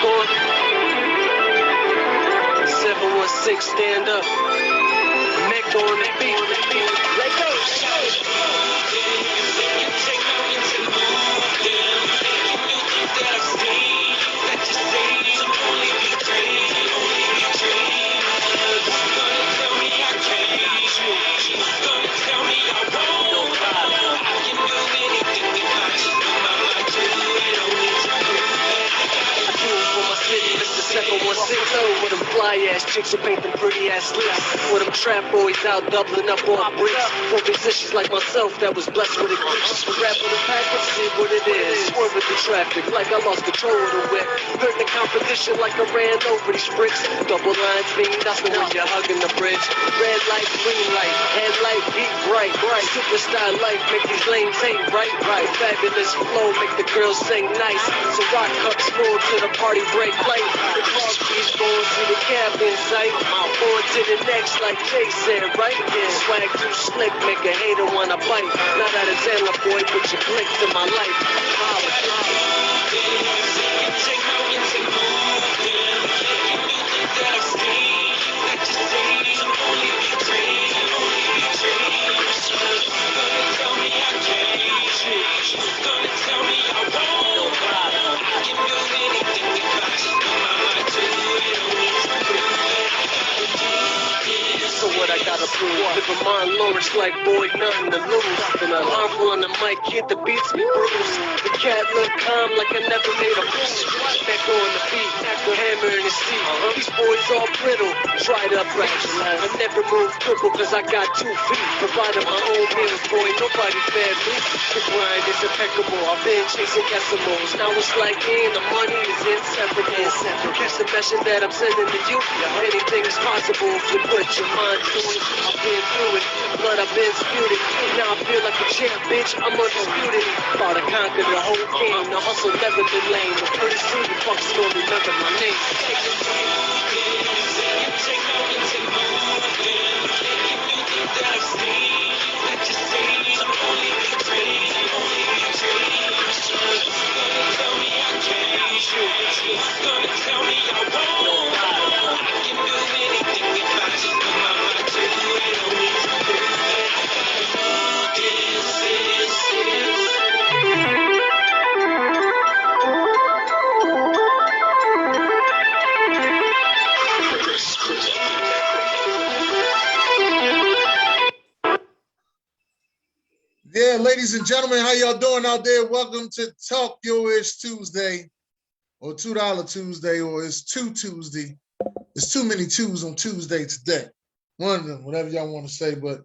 score. 716, stand up. Meg on the beat. Let go. With them fly ass chicks who paint them pretty ass lips. With them trap boys out doubling up on bricks. For musicians like myself that was blessed with a gift. To rap with a package, see what it is. Swerving through traffic like I lost control of the whip. Hurt the competition like I ran over these bricks. Double lines mean nothing when you're hugging the bridge. Red light, green light, headlight, beat bright. Superstar life, make these lanes hate right. Fabulous flow, make the girls sing nice. So rock cups full to the party break light. The car keys going to the cab in sight. On to the next like Jay said, right? Yeah, swag too slick, make a hater wanna bite. Not out of Zella boy, put your clicks in my life. So what I gotta prove? Living my Lawrence like boy, nothing to lose. And I'm harmful on the mic, hit the beats be bruised. The cat look calm like I never made a move. Back on the beat, the hammer in his seat. These boys all brittle, tried up rationalize. I never move triple cause I got 2 feet. Providing my own meals, boy, nobody fed me. The grind is impeccable, I've been chasing decimals. Now it's like the money is inseparable. Catch the message that I'm sending to you. Anything is possible if you put your mind to it. I've been through it, blood I've been spewed it. Now I feel like a champ, bitch, I'm undisputed. About to conquer the whole game, the hustle never been lame. But pretty soon you fucks gonna remember my name. Yeah, ladies and gentlemen, how y'all doing out there? Welcome to Talk Your Ish Tuesday, or $2 Tuesday, or it's 2 Tuesday. There's too many twos on Tuesday today. One of them, whatever y'all want to say, but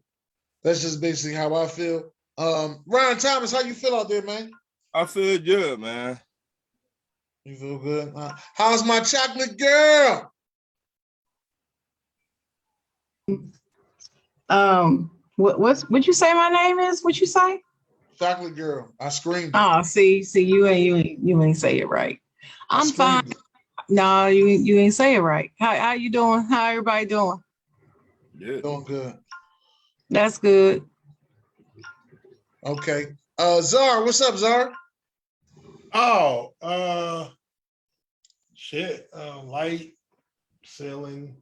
that's just basically how I feel. Ryan Thomas, how you feel out there, man? I feel good, man. You feel good? How's my chocolate girl? What you say my name is? What you say? Chocolate girl. I screamed. Oh, see, you ain't say it right. I'm fine. No, you ain't say it right. How you doing? How everybody doing? Yeah. Doing good. That's good. Okay. Czar, what's up, Czar? Oh, shit. Light, ceiling.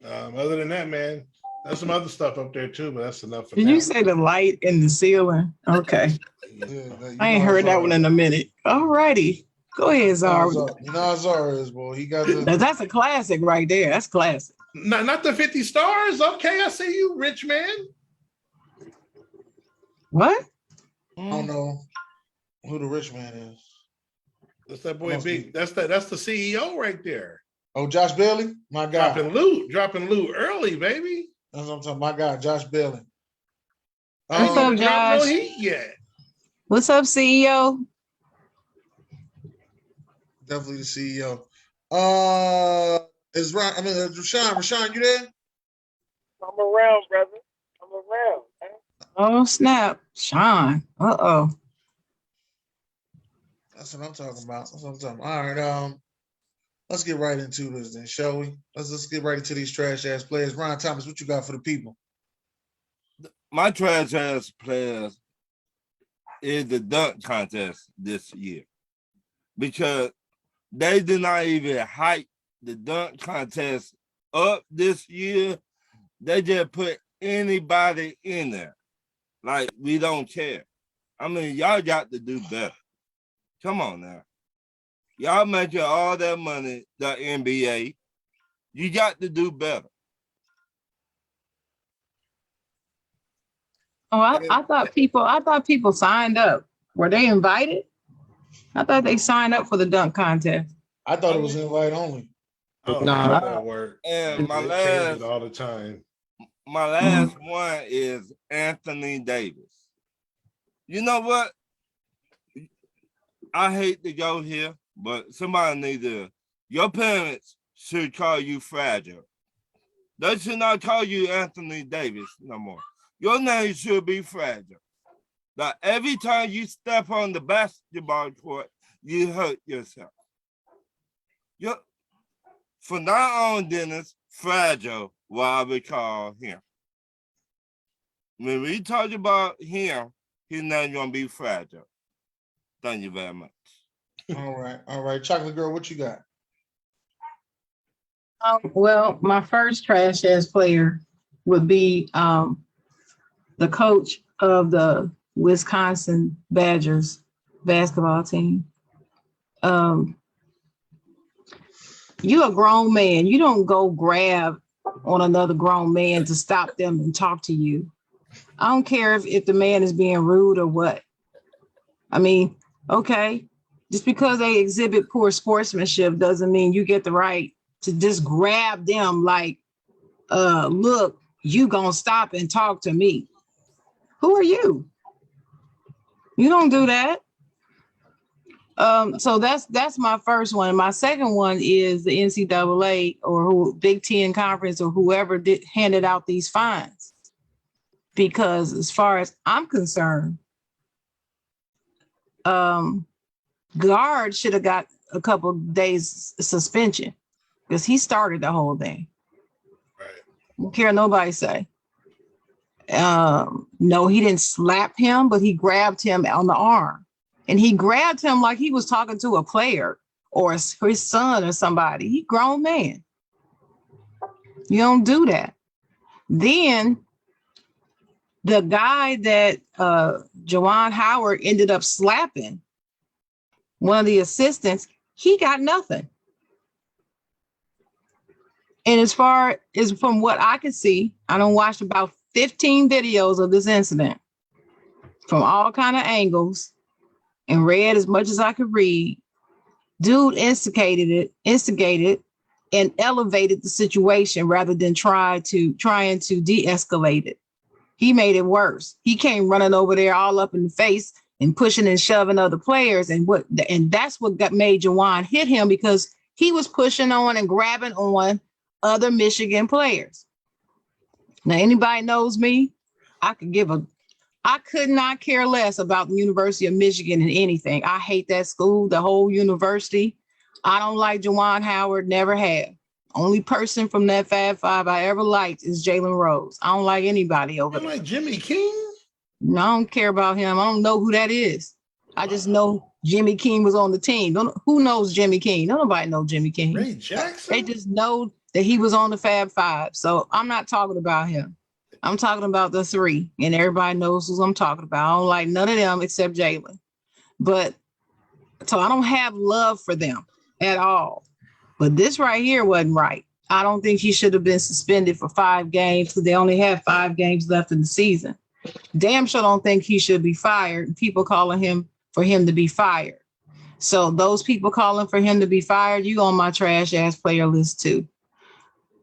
Other than that, man, there's some other stuff up there too, but that's enough for Did now. you say the light in the ceiling? Okay. Yeah, I ain't heard that one in a minute. All righty. Go ahead, Czar. You know how Czar is, boy. He got the... That's a classic right there. That's classic. Not the 50 stars. Okay, I see you, rich man. What? I don't know who the rich man is. That's that boy Big. That's the CEO right there. Oh, Josh Bailey? My guy. Dropping loot early, baby. That's what I'm talking about. My guy, Josh Bailey. What's up, Josh? No heat yet. What's up, CEO? Definitely the CEO. Is Ryan, Rashawn, you there? I'm around, brother. I'm around, man. Oh, snap. Sean. Uh-oh. That's what I'm talking about. All right, let's get right into this then, shall we? Let's get right into these trash ass players. Ryan Thomas, what you got for the people? My trash ass players is the dunk contest this year. Because They did not even hype the dunk contest up this year. They just put anybody in there. Like, we don't care. I mean, y'all got to do better. Come on now. Y'all making all that money, the NBA. You got to do better. Oh, I thought people signed up. Were they invited? I thought they signed up for the dunk contest. I thought it was invite only. I don't know Nah. how that works. And They change it all the time. my last one is Anthony Davis. You know what? I hate to go here, but somebody need to. Your parents should call you fragile. They should not call you Anthony Davis no more. Your name should be fragile. Now, every time you step on the basketball court, you hurt yourself. From now on, Dennis, fragile, what I would call him. When we talk about him, he's not going to be fragile. Thank you very much. All right. Chocolate girl, what you got? Well, my first trash ass player would be the coach of the Wisconsin Badgers basketball team. You a grown man. You don't go grab on another grown man to stop them and talk to you. I don't care if the man is being rude or what. I mean, okay, just because they exhibit poor sportsmanship doesn't mean you get the right to just grab them like, look, you gonna stop and talk to me. Who are you? You don't do that. So that's my first one. My second one is the NCAA or Big Ten Conference or whoever handed out these fines. Because as far as I'm concerned, guard should have got a couple of days suspension because he started the whole thing. Right. Don't care nobody say. No, he didn't slap him, but he grabbed him on the arm. And he grabbed him like he was talking to a player or his son or somebody. He grown man. You don't do that. Then the guy that Juwan Howard ended up slapping, one of the assistants, he got nothing. And as far as from what I can see, I done watched about 15 videos of this incident from all kind of angles and read as much as I could read. Dude instigated and elevated the situation rather than trying to de-escalate it. He made it worse. He came running over there all up in the face and pushing and shoving other players. And that's what made Juwan hit him, because he was pushing on and grabbing on other Michigan players. Now, anybody knows me, I could not care less about the University of Michigan in anything. I hate that school, the whole university. I don't like Juwan Howard, never have. Only person from that Fab Five I ever liked is Jalen Rose. I don't like anybody over there. Like Jimmy King? No, I don't care about him. I don't know who that is. I just know Jimmy King was on the team. Who knows Jimmy King? Nobody knows Jimmy King. Ray Jackson? They just know that he was on the Fab Five. So I'm not talking about him. I'm talking about the three, and everybody knows who I'm talking about. I don't like none of them except Jalen. But so I don't have love for them at all. But this right here wasn't right. I don't think he should have been suspended for 5 games because they only have 5 games left in the season. Damn sure don't think he should be fired. People calling him for him to be fired. So those people calling for him to be fired, you on my trash ass player list too.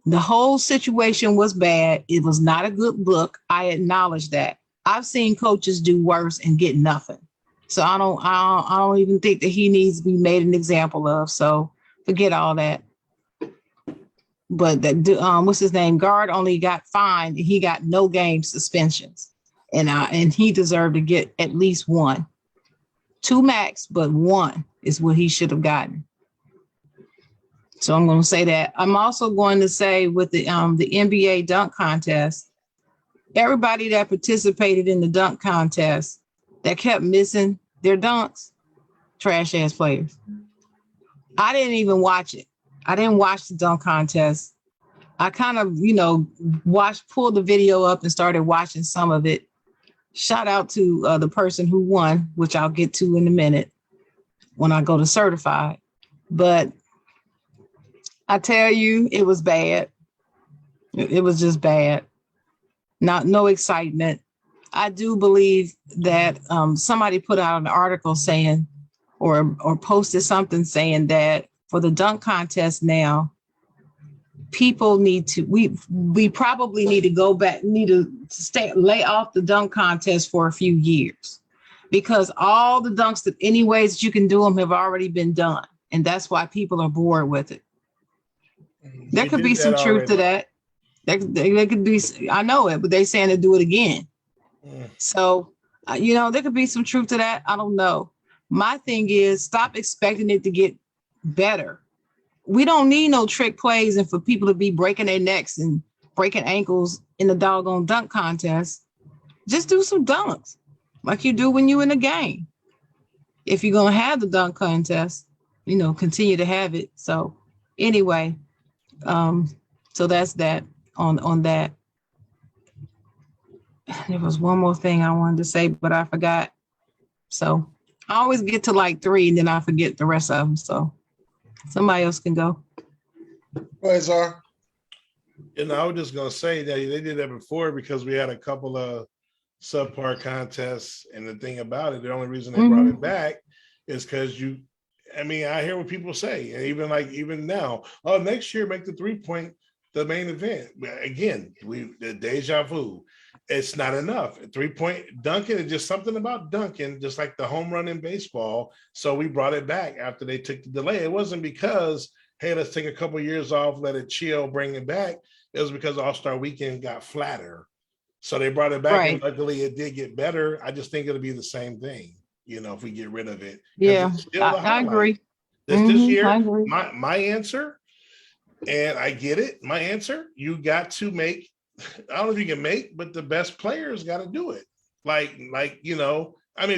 The whole situation was bad. It was not a good look. I acknowledge that. I've seen coaches do worse and get nothing. So I don't even think that he needs to be made an example of. So forget all that. But that what's his name? Guard only got fined. He got no game suspensions, and he deserved to get at least 1, 2 max, but 1 is what he should have gotten. So I'm going to say that. I'm also going to say with the NBA dunk contest, everybody that participated in the dunk contest that kept missing their dunks, trash ass players. I didn't even watch it. I didn't watch the dunk contest. I kind of, pulled the video up and started watching some of it. Shout out to the person who won, which I'll get to in a minute when I go to certified. But I tell you, it was bad. It was just bad. No excitement. I do believe that somebody put out an article saying, or posted something saying that for the dunk contest now, people we probably need to go back, lay off the dunk contest for a few years, because all the dunks that any ways that you can do them have already been done. And that's why people are bored with it. There could be some truth to that. There could be, I know it, but they're saying to do it again. So, there could be some truth to that. I don't know. My thing is, stop expecting it to get better. We don't need no trick plays and for people to be breaking their necks and breaking ankles in the doggone dunk contest. Just do some dunks like you do when you in a game. If you're going to have the dunk contest, continue to have it. So anyway, so that's that on that. There was one more thing I wanted to say, but I forgot. So I always get to like 3 and then I forget the rest of them. So somebody else can go. Go ahead, Zar. I was just going to say that they did that before because we had a couple of subpar contests. And the thing about it, the only reason they brought it back is because I hear what people say. And even now, next year, make the 3-point the main event. Again, the deja vu. It's not enough. 3-point dunking is just something about dunking, just like the home run in baseball. So we brought it back after they took the delay. It wasn't because, hey, let's take a couple of years off, let it chill, bring it back. It was because All-Star Weekend got flatter. So they brought it back, right. And luckily it did get better. I just think it'll be the same thing, if we get rid of it. Yeah, I agree. This year, my answer, and I get it, my answer, you got to make, I don't know if you can make, but the best players got to do it. If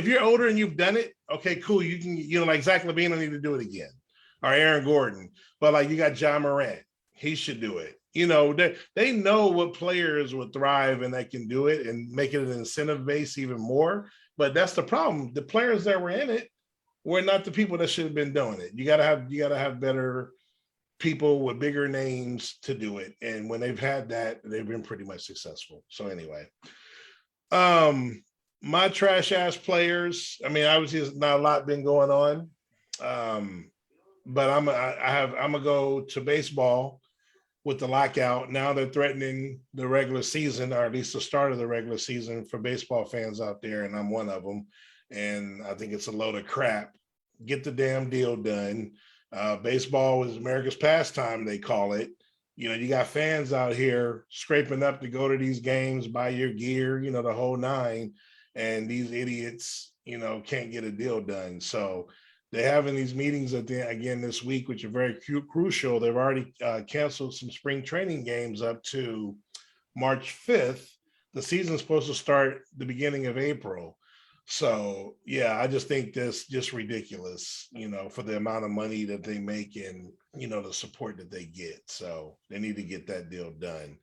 you're older and you've done it, okay, cool. You can, like Zach Levine will need to do it again, or Aaron Gordon. But you got John Morant, he should do it. They know what players would thrive and they can do it and make it an incentive base even more. But that's the problem. The players that were in it were not the people that should have been doing it. You gotta have better people with bigger names to do it. And when they've had that, they've been pretty much successful. So anyway, my trash ass players, obviously there's not a lot been going on. But I'm gonna go to baseball with the lockout. Now they're threatening the regular season, or at least the start of the regular season for baseball fans out there. And I'm one of them. And I think it's a load of crap. Get the damn deal done. Baseball is America's pastime, they call it. You got fans out here scraping up to go to these games, buy your gear, the whole nine. And these idiots, can't get a deal done. So they're having these meetings again this week, which are very crucial. They've already canceled some spring training games up to March 5th. The season's supposed to start the beginning of April. So, yeah, I just think that's just ridiculous, for the amount of money that they make and, the support that they get. So they need to get that deal done.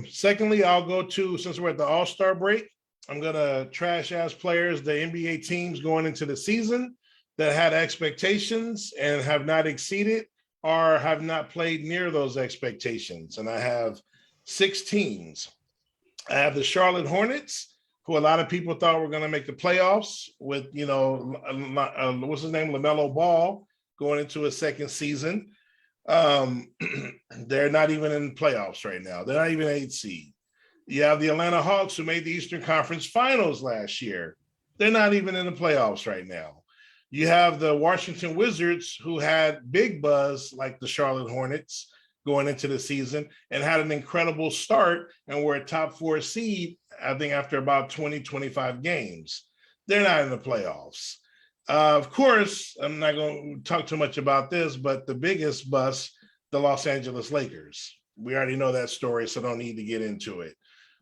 Secondly, I'll go to, since we're at the All-Star break, I'm going to trash ass players, the NBA teams going into the season that had expectations and have not exceeded or have not played near those expectations. And I have 6 teams. I have the Charlotte Hornets, who a lot of people thought were going to make the playoffs with, what's his name, LaMelo Ball, going into a second season. They're not even in the playoffs right now. They're not even 8 seed. You have the Atlanta Hawks, who made the Eastern Conference Finals last year. They're not even in the playoffs right now. You have the Washington Wizards, who had big buzz like the Charlotte Hornets going into the season and had an incredible start and were a top 4 seed, I think, after about 20, 25 games. They're not in the playoffs. Of course, I'm not going to talk too much about this, but the biggest bust, the Los Angeles Lakers. We already know that story, so don't need to get into it.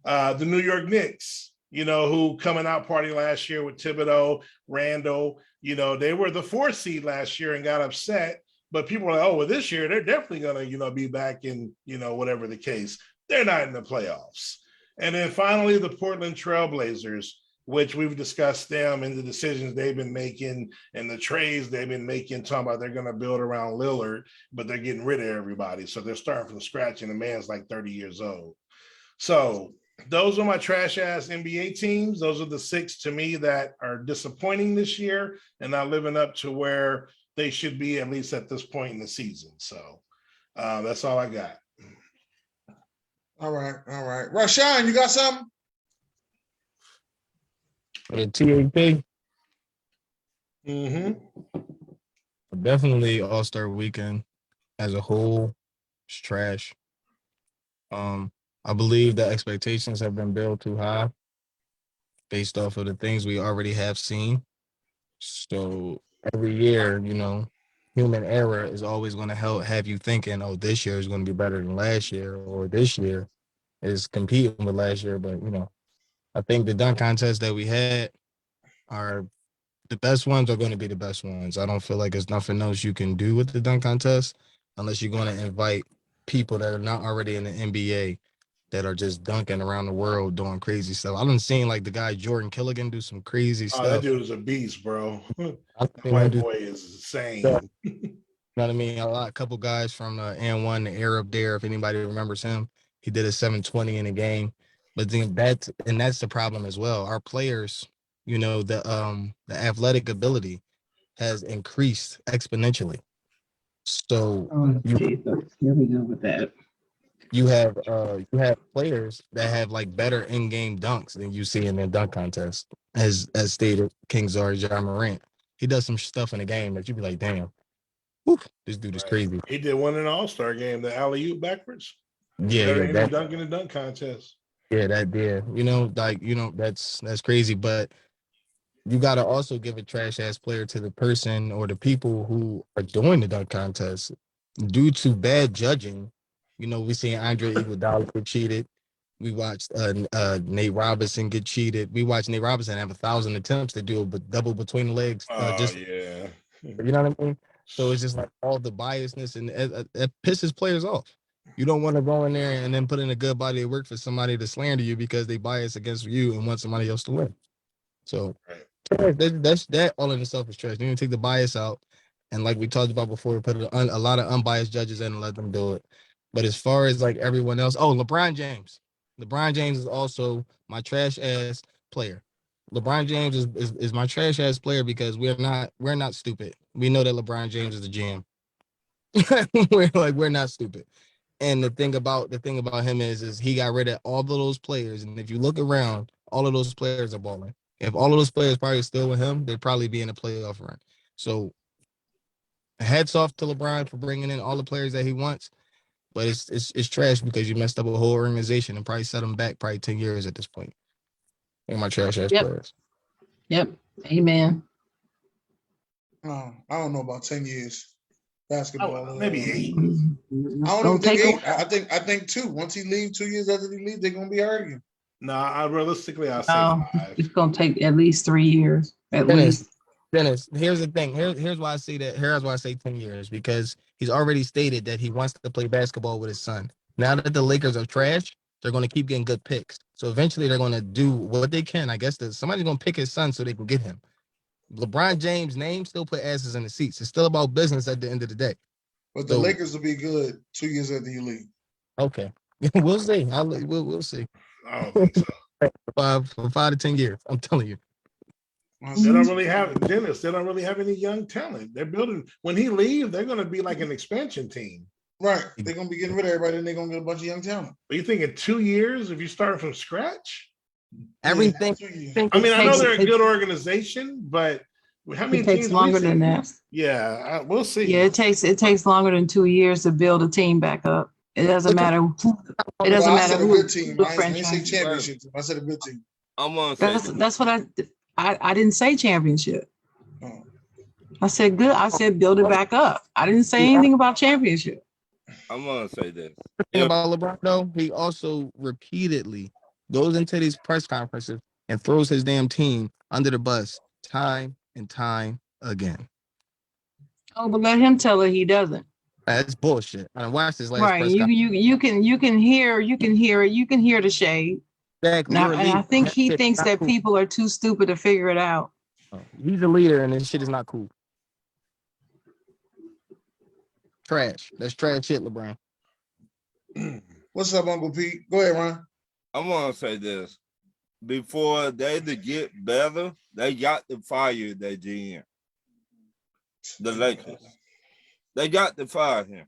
The New York Knicks, who coming out party last year with Thibodeau, Randall, You know, they were the 4th seed last year and got upset, but people were like, oh, well, this year they're definitely going to, you know, be back in, you know, whatever the case. They're not in the playoffs. And then finally, the Portland Trailblazers, which we've discussed them and the decisions they've been making and the trades they've been making, talking about they're going to build around Lillard, but they're getting rid of everybody. So they're starting from scratch, and the man's like 30 years old. So those are my trash ass NBA teams. Those are the 6 to me that are disappointing this year and not living up to where they should be, at least at this point in the season. So that's all I got. All right. Rashawn, you got something? The TAP, Mm-hmm. definitely All-Star Weekend as a whole is trash. I believe the expectations have been built too high based off of the things we already have seen. So every year, you know, human error is always going to have you thinking, oh, this year is going to be better than last year, or this year is competing with last year. But, you know, I think the dunk contests that we had are the best ones are going to be the best ones. I don't feel like there's nothing else you can do with the dunk contest unless you're going to invite people that are not already in the NBA that are just dunking around the world doing crazy stuff. I've been seeing like the guy Jordan Killigan do some crazy Oh, that stuff. dude is a beast, bro. I've seen him White do boy is insane. stuff. You know what I mean? A couple guys from the N1, the Arab there, if anybody remembers him, he did a 720 in a game. But then that's the problem as well. Our players, you know, the athletic ability has increased exponentially. So Oh, Jesus. Here we go with that. you have players that have like better in-game dunks than you see in the dunk contest, as stated. King Czar Ja Morant, he does some stuff in the game that you'd be like, damn, whew, this dude is crazy. He did one in the All-Star game, the alley-oop backwards. Yeah, Better yeah, than any dunk in the dunk contest. yeah, you know, like, you know, that's crazy. But you got to also give a trash ass player to the person or the people who are doing the dunk contest due to bad judging. You know, we seen Andre Iguodala get cheated. We watched Nate Robinson get cheated. We watched Nate Robinson have 1,000 attempts to do a double between the legs. Yeah. You know what I mean? So it's just like all the biasness, and it pisses players off. You don't want to go in there and then put in a good body of work for somebody to slander you because they bias against you and want somebody else to win. So that's that all in itself is trash. You need to take the bias out, and like we talked about before, we put a lot of unbiased judges in and let them do it. But as far as like everyone else, LeBron James is also my trash ass player. LeBron James is my trash ass player because we're not stupid. We know that LeBron James is the GM. we're not stupid. And the thing about him is he got rid of all of those players. And if you look around, all of those players are balling. If all of those players probably still with him, they'd probably be in a playoff run. So hats off to LeBron for bringing in all the players that he wants. But it's trash because you messed up a whole organization and probably set them back probably 10 years at this point. They're my trash ass players. Yep. Amen. I don't know about 10 years. Basketball. Maybe 8. I don't think 8. I think 2. Once he leaves, 2 years after he leaves, they're gonna be arguing. No, I'll say 5. It's gonna take at least 3 years. At least. Dennis, here's the thing. Here's why I say that. Here's why I say 10 years, because he's already stated that he wants to play basketball with his son. Now that the Lakers are trash, they're going to keep getting good picks. So eventually they're going to do what they can. I guess somebody's going to pick his son so they can get him. LeBron James' name still put asses in the seats. It's still about business at the end of the day. But the Lakers will be good 2 years after you leave. Okay. We'll see. We'll see. I don't think so. For 5 to 10 years. I'm telling you. They don't really have Dennis. They don't really have any young talent. They're building. When he leaves, they're going to be like an expansion team. Right. They're going to be getting rid of everybody, and they're going to get a bunch of young talent. Are you thinking 2 years if you start from scratch? Everything. I mean, I know they're a good organization, but how many it takes teams longer than that. Yeah, we'll see. Yeah, it takes longer than 2 years to build a team back up. It doesn't matter. It doesn't matter who. I didn't say championship. I said a good team. That's what I didn't say championship. Oh. I said good. I said build it back up. I didn't say anything about championship. I'm gonna say this. The thing about LeBron, though, he also repeatedly goes into these press conferences and throws his damn team under the bus time and time again. Oh, but let him tell her he doesn't. That's bullshit. I watched his last Right. press You conference. you can hear it. You can hear the shade. Exactly. Now, You're a and I leader. think That he shit is thinks not that cool. people are too stupid to figure it out. He's a leader, and this shit is not cool. Trash. That's trash shit, LeBron. What's up, Uncle Pete? Go ahead, Ron. I want to say this. Before they to get better, they got to fire their GM. The Lakers. They got to fire him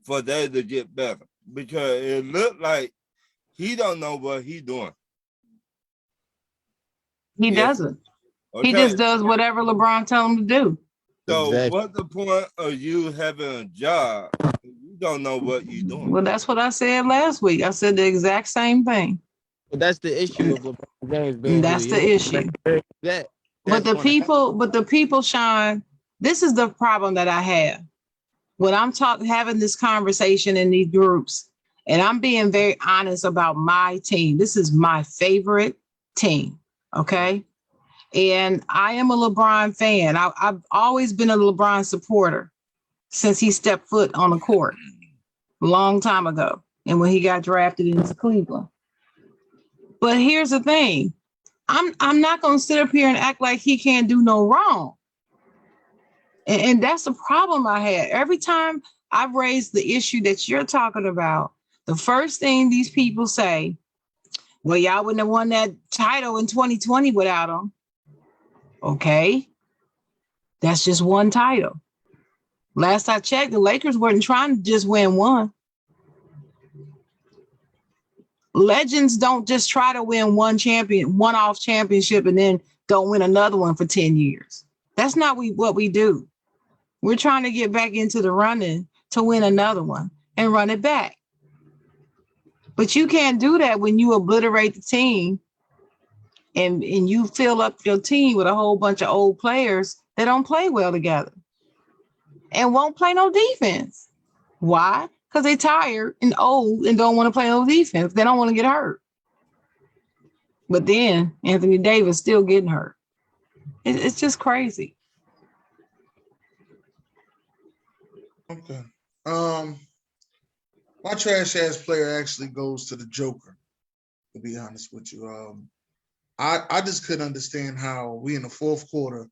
for they to get better because it looked like he don't know what he doing. He Yes. doesn't. Okay. He just does whatever LeBron tells him to do. So Exactly. what's the point of you having a job if you don't know what you're doing? Well, that's what I said last week. I said the exact same thing. But that's the issue of LeBron James being And that's who he the is. issue. That But the people, Sean, this is the problem that I have. When I'm having this conversation in these groups, and I'm being very honest about my team. This is my favorite team. Okay. And I am a LeBron fan. I've always been a LeBron supporter since he stepped foot on the court a long time ago. And when he got drafted into Cleveland. But here's the thing. I'm not going to sit up here and act like he can't do no wrong. And that's the problem I had. Every time I've raised the issue that you're talking about, the first thing these people say, well, y'all wouldn't have won that title in 2020 without him. Okay. That's just one title. Last I checked, the Lakers weren't trying to just win one. Legends don't just try to win one-off championship and then don't win another one for 10 years. That's not what we do. We're trying to get back into the running to win another one and run it back. But you can't do that when you obliterate the team and you fill up your team with a whole bunch of old players that don't play well together and won't play no defense. Why? Because they're tired and old and don't want to play no defense. They don't want to get hurt. But then Anthony Davis still getting hurt. It's just crazy. Okay. My trash ass player actually goes to the Joker, to be honest with you. I just couldn't understand how we in the fourth quarter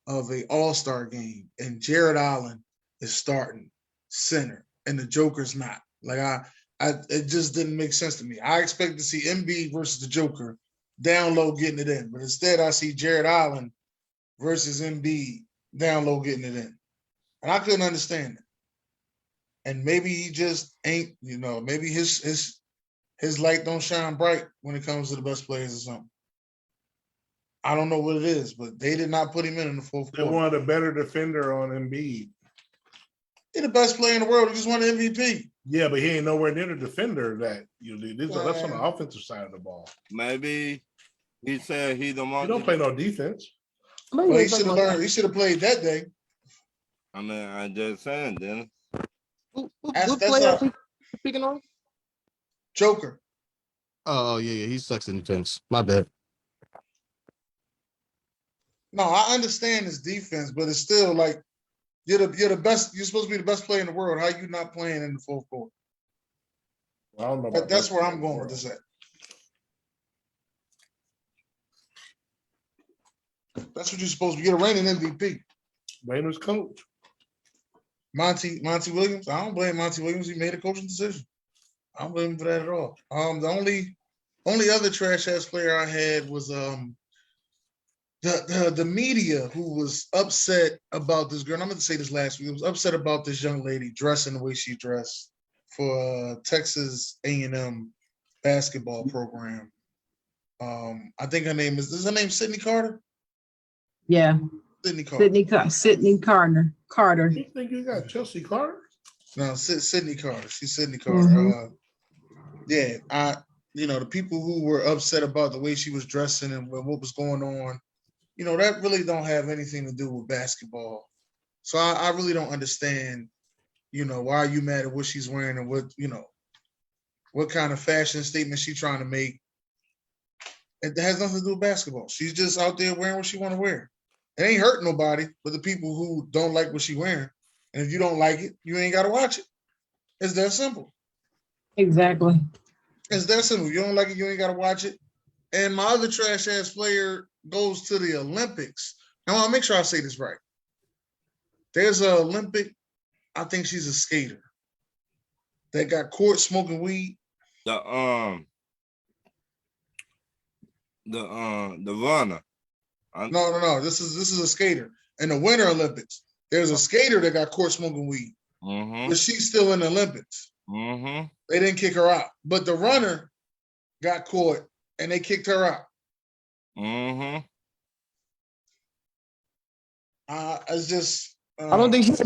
of a all-star game and Jared Allen is starting center and the Joker's not. Like it just didn't make sense to me. I expected to see MB versus the Joker down low getting it in, but instead I see Jared Allen versus MB down low getting it in. And I couldn't understand it. And maybe he just ain't, maybe his light don't shine bright when it comes to the best players or something. I don't know what it is, but they did not put him in the fourth They quarter. wanted a better defender on Embiid. He's the best player in the world. He just won an MVP. Yeah, but he ain't nowhere near the defender that you do. That's on the offensive side of the ball. Maybe he said he don't want. He don't play no defense. Well, he should have learned. He should have played that day. I mean, I just saying, then. What player are we speaking on? Joker. Oh, yeah, he sucks in defense. My bad. No, I understand his defense, but it's still like you're the best. You're supposed to be the best player in the world. How you not playing in the fourth quarter? I don't know. That's where I'm going with this at. That's what you're supposed to be. You're the reigning MVP. Blame his coach. Monty Williams. I don't blame Monty Williams. He made a coaching decision. I don't blame him for that at all. The only other trash ass player I had was the media who was upset about this girl. And I'm going to say this last week. Was upset about this young lady dressing the way she dressed for Texas A&M basketball program. I think her name is her name Sydney Carter? Yeah. Sydney Carter. Sydney Carter. You think you got Chelsea Carter? No, Sydney Carter. She's Sydney Carter. Mm-hmm. The people who were upset about the way she was dressing and what was going on, that really don't have anything to do with basketball. So I really don't understand, why are you mad at what she's wearing and what kind of fashion statement she's trying to make. It has nothing to do with basketball. She's just out there wearing what she want to wear. It ain't hurting nobody but the people who don't like what she wearing. And if you don't like it, you ain't got to watch it. It's that simple. Exactly. It's that simple. You don't like it, you ain't got to watch it. And my other trash ass player goes to the Olympics. Now, I'll make sure I say this right. There's an Olympic, I think she's a skater that got caught smoking weed. The runner. No. This is a skater. In the Winter Olympics, there's a skater that got caught smoking weed, but she's still in the Olympics. They didn't kick her out, but the runner got caught and they kicked her out. It's just. I don't think she's.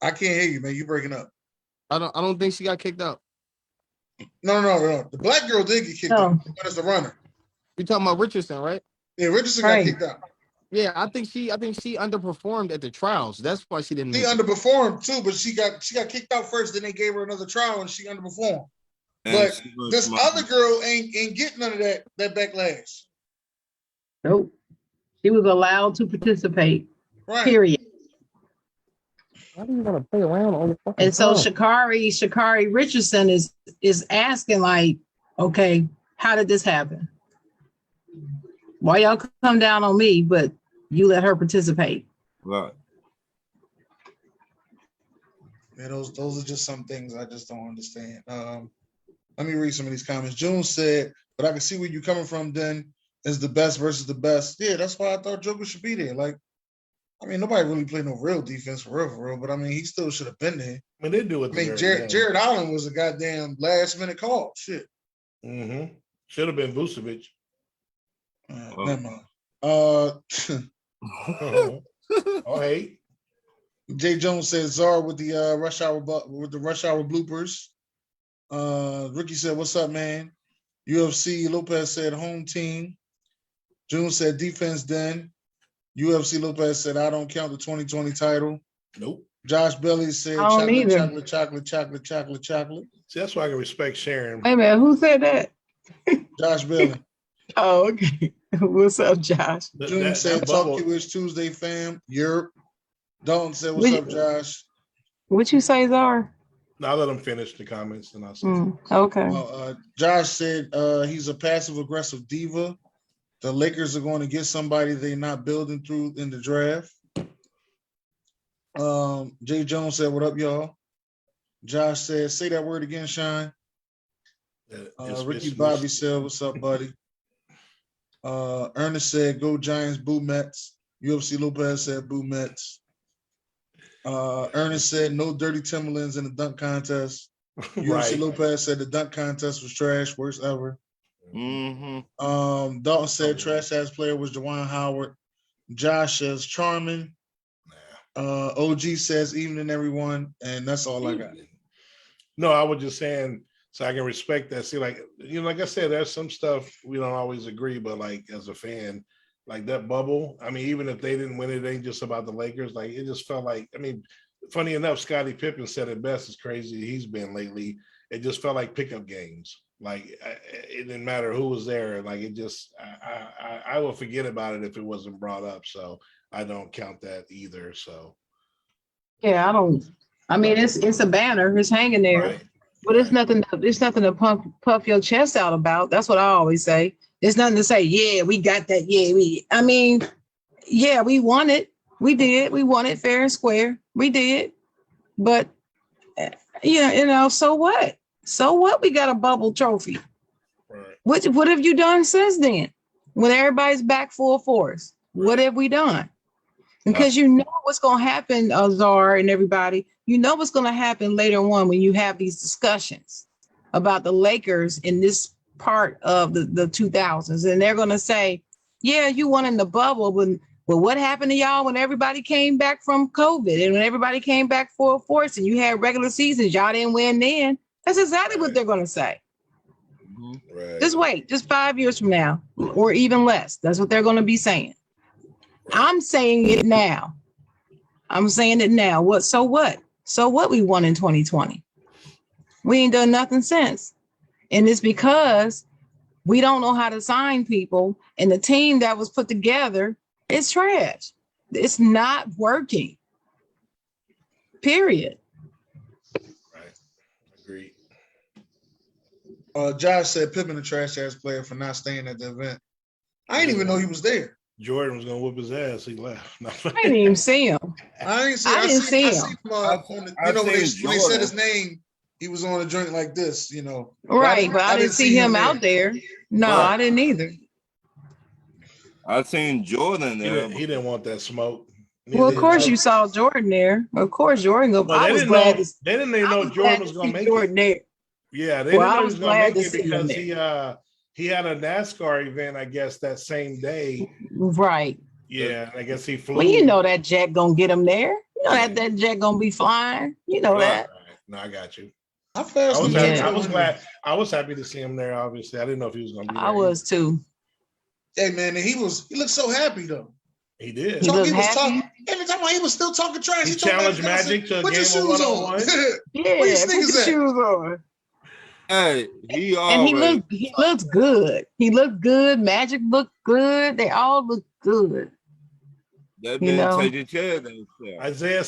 I can't hear you, man. You breaking up. I don't think she got kicked out. No. The black girl did get kicked out, but it's the runner. You talking about Richardson, right? Yeah, Richardson got kicked out. Yeah, I think she underperformed at the trials. That's why she didn't. She underperformed too, but she got kicked out first. Then they gave her another trial, and she underperformed. But this other girl ain't getting none of that backlash. Nope. She was allowed to participate. Right. Period. Why do you want to play around on the fucking And so phone? Sha'Carri Richardson is asking, like, okay, how did this happen? Why y'all come down on me, but you let her participate? Right. Yeah, those are just some things I just don't understand. Let me read some of these comments. June said, but I can see where you're coming from then, is the best versus the best. Yeah, that's why I thought Joker should be there. Like, I mean, nobody really played no real defense for real, but I mean, he still should have been there. I mean, they do it. I mean, Jared Allen was a goddamn last minute call. Shit. Should have been Vucevic. Never mind. Oh, hey. Jay Jones says Czar with the rush hour bloopers. Ricky said, "What's up, man?" UFC Lopez said, "Home team." June said, "Defense." Then UFC Lopez said, "I don't count the 2020 title." Nope. Josh Belly said, "Chocolate." See, that's why I can respect Sharon. Wait a minute, who said that? Josh Belly. Oh, okay. What's up, Josh? June said, "Talk to us Tuesday, fam." Europe. Dalton said, "What's up, Josh?" What you say, Czar? Now let him finish the comments, and I'll say. Okay. Josh said he's a passive aggressive diva. The Lakers are going to get somebody they're not building through in the draft. Jay Jones said, "What up, y'all?" Josh said, "Say that word again, Shine." Ricky Bobby said, "What's up, buddy?" Ernest said, "Go Giants, boo Mets." UFC Lopez said, "Boo Mets." Ernest said, "No dirty Timberlands in the dunk contest." UFC Lopez said the dunk contest was trash, worst ever. Dalton said trash ass player was Juwan Howard. Josh says charming. OG says evening everyone, and that's all I got. No, I was just saying so I can respect that. See, like like I said, there's some stuff we don't always agree, but like as a fan, like that bubble. I mean, even if they didn't win, it ain't just about the Lakers. Like it just felt like. I mean, funny enough, Scottie Pippen said it best. As crazy he's been lately, it just felt like pickup games. Like it didn't matter who was there. Like it just, I will forget about it if it wasn't brought up. So I don't count that either. So yeah, I don't. I mean, it's a banner. It's hanging there, but it's nothing. It's nothing to puff your chest out about. That's what I always say. It's nothing to say. Yeah, we got that. Yeah, I mean, yeah, we won it. We did. We won it fair and square. We did. But so what? So what? We got a bubble trophy. Right. What have you done since then? When everybody's back full force, what have we done? Because you know what's going to happen, Czar and everybody. You know what's going to happen later on when you have these discussions about the Lakers in this part of the 2000s, and they're going to say, "Yeah, you won in the bubble, but what happened to y'all when everybody came back from COVID and when everybody came back full force and you had regular seasons, y'all didn't win then?" That's exactly what they're going to say. Right. Just wait, just 5 years from now, or even less. That's what they're going to be saying. Right. I'm saying it now. What? So what? So what? We won in 2020. We ain't done nothing since. And it's because we don't know how to sign people. And the team that was put together It's trash. It's not working. Period. Right. Agreed. Josh said Pippen a trash ass player for not staying at the event. I didn't even know he was there. Jordan was gonna whoop his ass. He left. I didn't even see him. I didn't see. I didn't see him. On the, when they said his name, he was on a joint like this, you know. Right, but I didn't see him out there. No, Right. I didn't either. I seen Jordan there. He didn't want that smoke. Well, of course you saw Jordan there. Of course, Jordan. Well, I they was didn't glad. know. They didn't even know Jordan was gonna make Jordan it. there. Yeah, they Well, I didn't know he was was gonna glad make to it see him because he had a NASCAR event, I guess, that same day. Right. Yeah, I guess he flew. Well, you know that jet gonna get him there. You know that jet gonna be flying. You know that. Right. No, I got you. How fast I was, was happy, that? I was glad. I was happy to see him there. Obviously, I didn't know if he was going to be there. I was too. Hey man, and he looked so happy though. He did. He looked was happy. talking every time he was still talking trash. He told challenged Magic Magic to a put your game of shoes one-on-one. on. Yeah, Where your put sneakers your at? shoes on. Hey, he And always. he looked good. He looked good. Magic looked good. They all looked good. They've You been know? taking care of themselves. Isaiah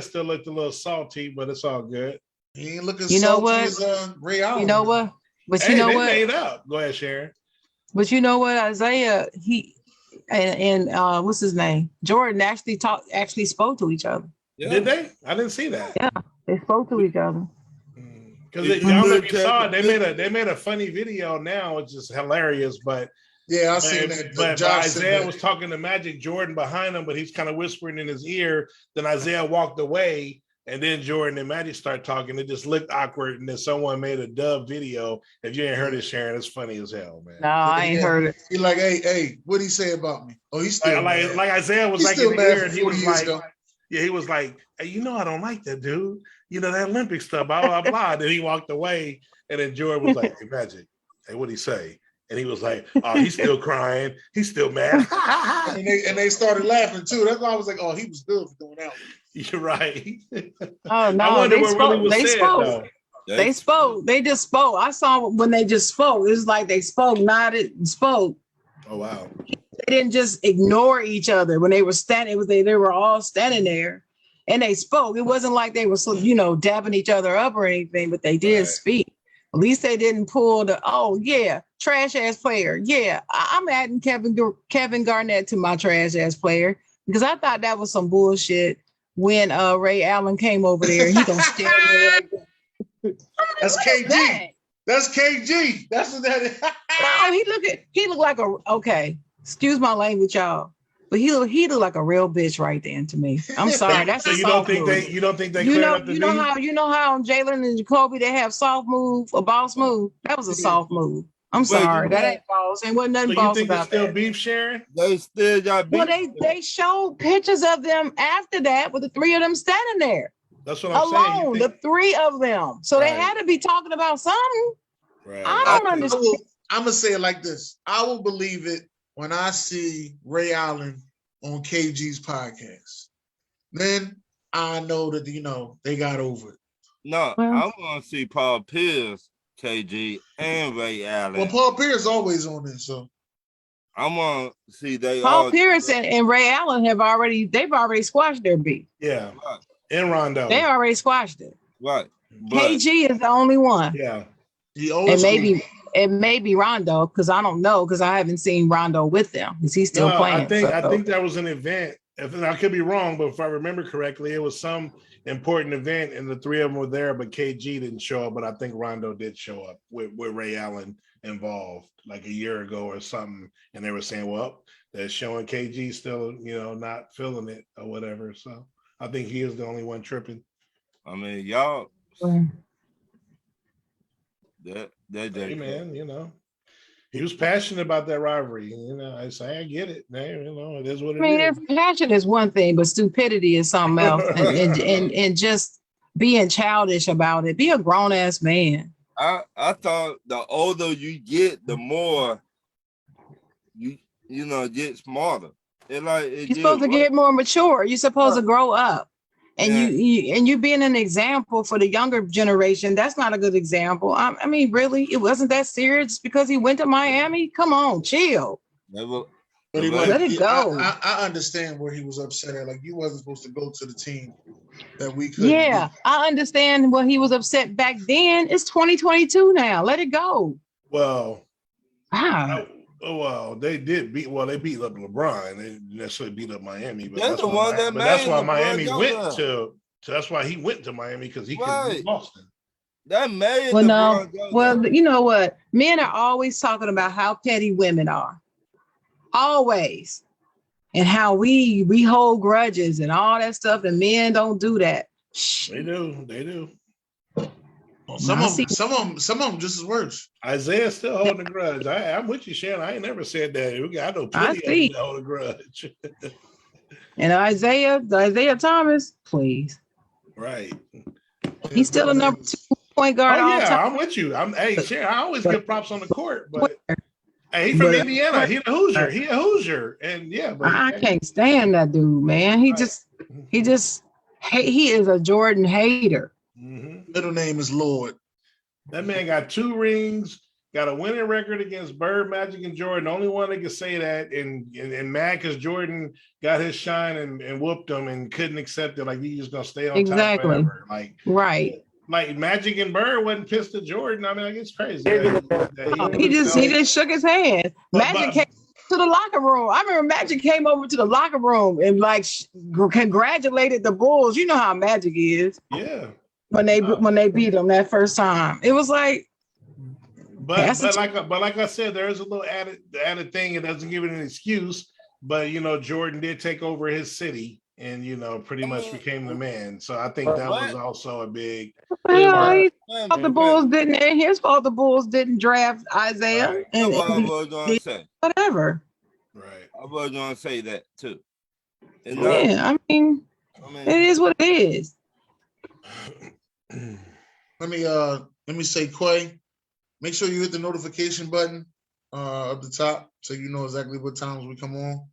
still looked a little salty, but it's all good. He ain't looking You know salty what? as Ray Allen. You know what? But Hey, you know they what? made up. Go ahead, Sharon. But you know what? Isaiah, and what's his name? Jordan actually spoke to each other. Yeah. Did they? I didn't see that. Yeah, they spoke to each other. Because I don't know if you saw it. They made a funny video now, which is hilarious. But Yeah, I seen that. But Josh Isaiah was talking to Magic Jordan behind him, but he's kind of whispering in his ear. Then Isaiah walked away, and then Jordan and Magic start talking. It just looked awkward, and then someone made a dub video. If you ain't heard it, Sharon, it's funny as hell, man. No, I ain't heard it. He like, hey, what'd he say about me? Oh, he's still like Isaiah was he's like still in the mad ear, from and he 40 was years like, ago. yeah, he was like, hey, you know, I don't like that dude. You know, that Olympic stuff, blah, blah, blah. Then he walked away, and then Jordan was like, hey, Magic, hey, what'd he say? And he was like, oh, he's still crying. He's still mad. and they started laughing too. That's why I was like, oh, he was good for doing that one. You're right. Oh no, I wonder they what spoke. really was They said, spoke. though. They spoke. They just spoke. I saw when they just spoke. It was like they spoke, nodded, and spoke. Oh, wow. They didn't just ignore each other when they were standing. It was they were all standing there, and they spoke. It wasn't like they were dabbing each other up or anything, but they did speak. At least they didn't pull the trash ass player. Yeah, I'm adding Kevin Garnett to my trash ass player because I thought that was some bullshit when Ray Allen came over there. He gonna stare at me like that. That's KG. That's KG. That's what that is. No, he looked like excuse my language, y'all. But he looked like a real bitch right then to me. I'm sorry. That's So a you soft don't think move. you don't think they You cleared know, up the you know knee? how Jalen and Jacoby they have soft move, a boss move. That was a soft move. I'm sorry, that ain't boss. Ain't wasn't nothing So you boss think it's about still that. beef, Sharon? They still got beat. Well, they showed pictures of them after that with the three of them standing there That's what I'm alone. saying. The three of them. So they had to be talking about something. Right. I don't understand. I'm gonna say it like this. I will believe it when I see Ray Allen on KG's podcast. Then I know that they got over it. No, I want to see Paul Pierce, KG, and Ray Allen. Well, Paul Pierce always on this, so I want to see Paul Pierce and Ray Allen they've already squashed their beef. Yeah. And Rondo. They already squashed it. Right. But, KG is the only one. Yeah. And maybe Rondo, because I don't know, because I haven't seen Rondo with them. Is he still playing? I think that was an event. I could be wrong, but if I remember correctly, it was some important event and the three of them were there, but KG didn't show up. But I think Rondo did show up with Ray Allen involved like a year ago or something. And they were saying, well, they're showing KG still, not feeling it or whatever. So I think he is the only one tripping. I mean, y'all. Hey, man, he was passionate about that rivalry. I get it. It is what it is. Passion is one thing, but stupidity is something else. and just being childish about it. Be a grown ass man. I thought the older you get, the more you get smarter. You're supposed to get more mature. You're supposed to grow up. And you being an example for the younger generation, that's not a good example. I mean, really, it wasn't that serious because he went to Miami. Come on, chill. But he Let wasn't. it go. I understand where he was upset at. Like, you wasn't supposed to go to the team that we couldn't Yeah, beat. I understand what he was upset back then. It's 2022 now. Let it go. Well, Ah, they did beat. Well, they beat up LeBron. They didn't necessarily beat up Miami, but They're that's the why. one that But that's made why LeBron Miami go went there. to. So that's why he went to Miami, because he couldn't beat Right. Boston. That made well, LeBron no. go Well, there. you know what? Men are always talking about how petty women are. Always. And how we hold grudges and all that stuff, and men don't do that. They do. They do. Some I of see. them just as worse. Isaiah's still holding a grudge. I'm with you, Shannon. I ain't never said that. I know plenty of them see. that hold a grudge. And Isaiah Thomas, please. Right. He's still a number 2 point guard Oh all yeah, time. I'm with you. Sharon, I always give props on the court, but hey, he's from But Indiana. He a Hoosier. He a Hoosier. And yeah, but I can't stand that dude, man. He is a Jordan hater. Middle name is Lord. That man got 2 rings, got a winning record against Bird, Magic, and Jordan. The only one that can say that, and mad because Jordan got his shine and whooped him and couldn't accept it. Like, he's just gonna stay on top forever. Like, Right. Like Magic and Bird wasn't pissed at Jordan. I mean, like, it's crazy. He just shook his hand. Magic came to the locker room. I remember Magic came over to the locker room and like congratulated the Bulls. You know how Magic is. Yeah. When they beat them that first time, it was like. But like I said, there is a little added thing. It doesn't give it an excuse. But Jordan did take over his city and pretty much became the man. So I think that was also a big. Well, the Bulls didn't. And his fault. The Bulls didn't draft Isaiah. Right. And I was gonna say whatever. Right. I was gonna say that too. And I mean, it is what it is. Let me say, Quay, make sure you hit the notification button up the top so you know exactly what times we come on.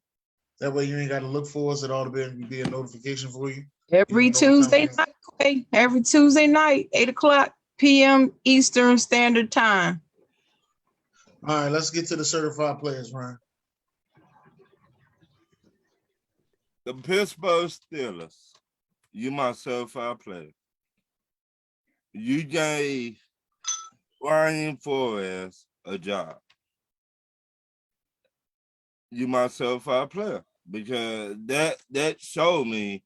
That way you ain't got to look for us. It ought to be a notification for you. Every Tuesday night, 8:00 p.m. Eastern Standard Time. All right, let's get to the certified players, Ryan. The Pittsburgh Steelers, you my certified player. You gave Brian Flores a job. You my certified player because that showed me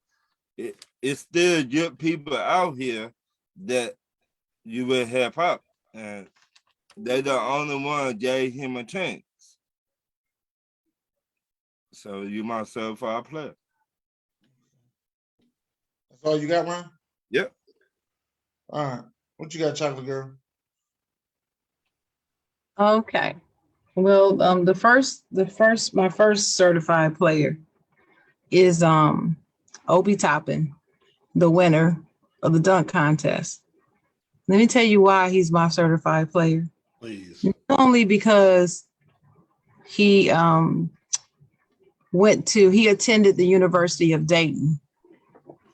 it's still good people out here that you will help out, and they're the only one gave him a chance. So you my certified player. That's all you got, Ryan? Yep. All right. What you got, Chocolate Girl? Okay. Well, my first certified player is Obi Toppin, the winner of the dunk contest. Let me tell you why he's my certified player. Please. Not only because he attended the University of Dayton,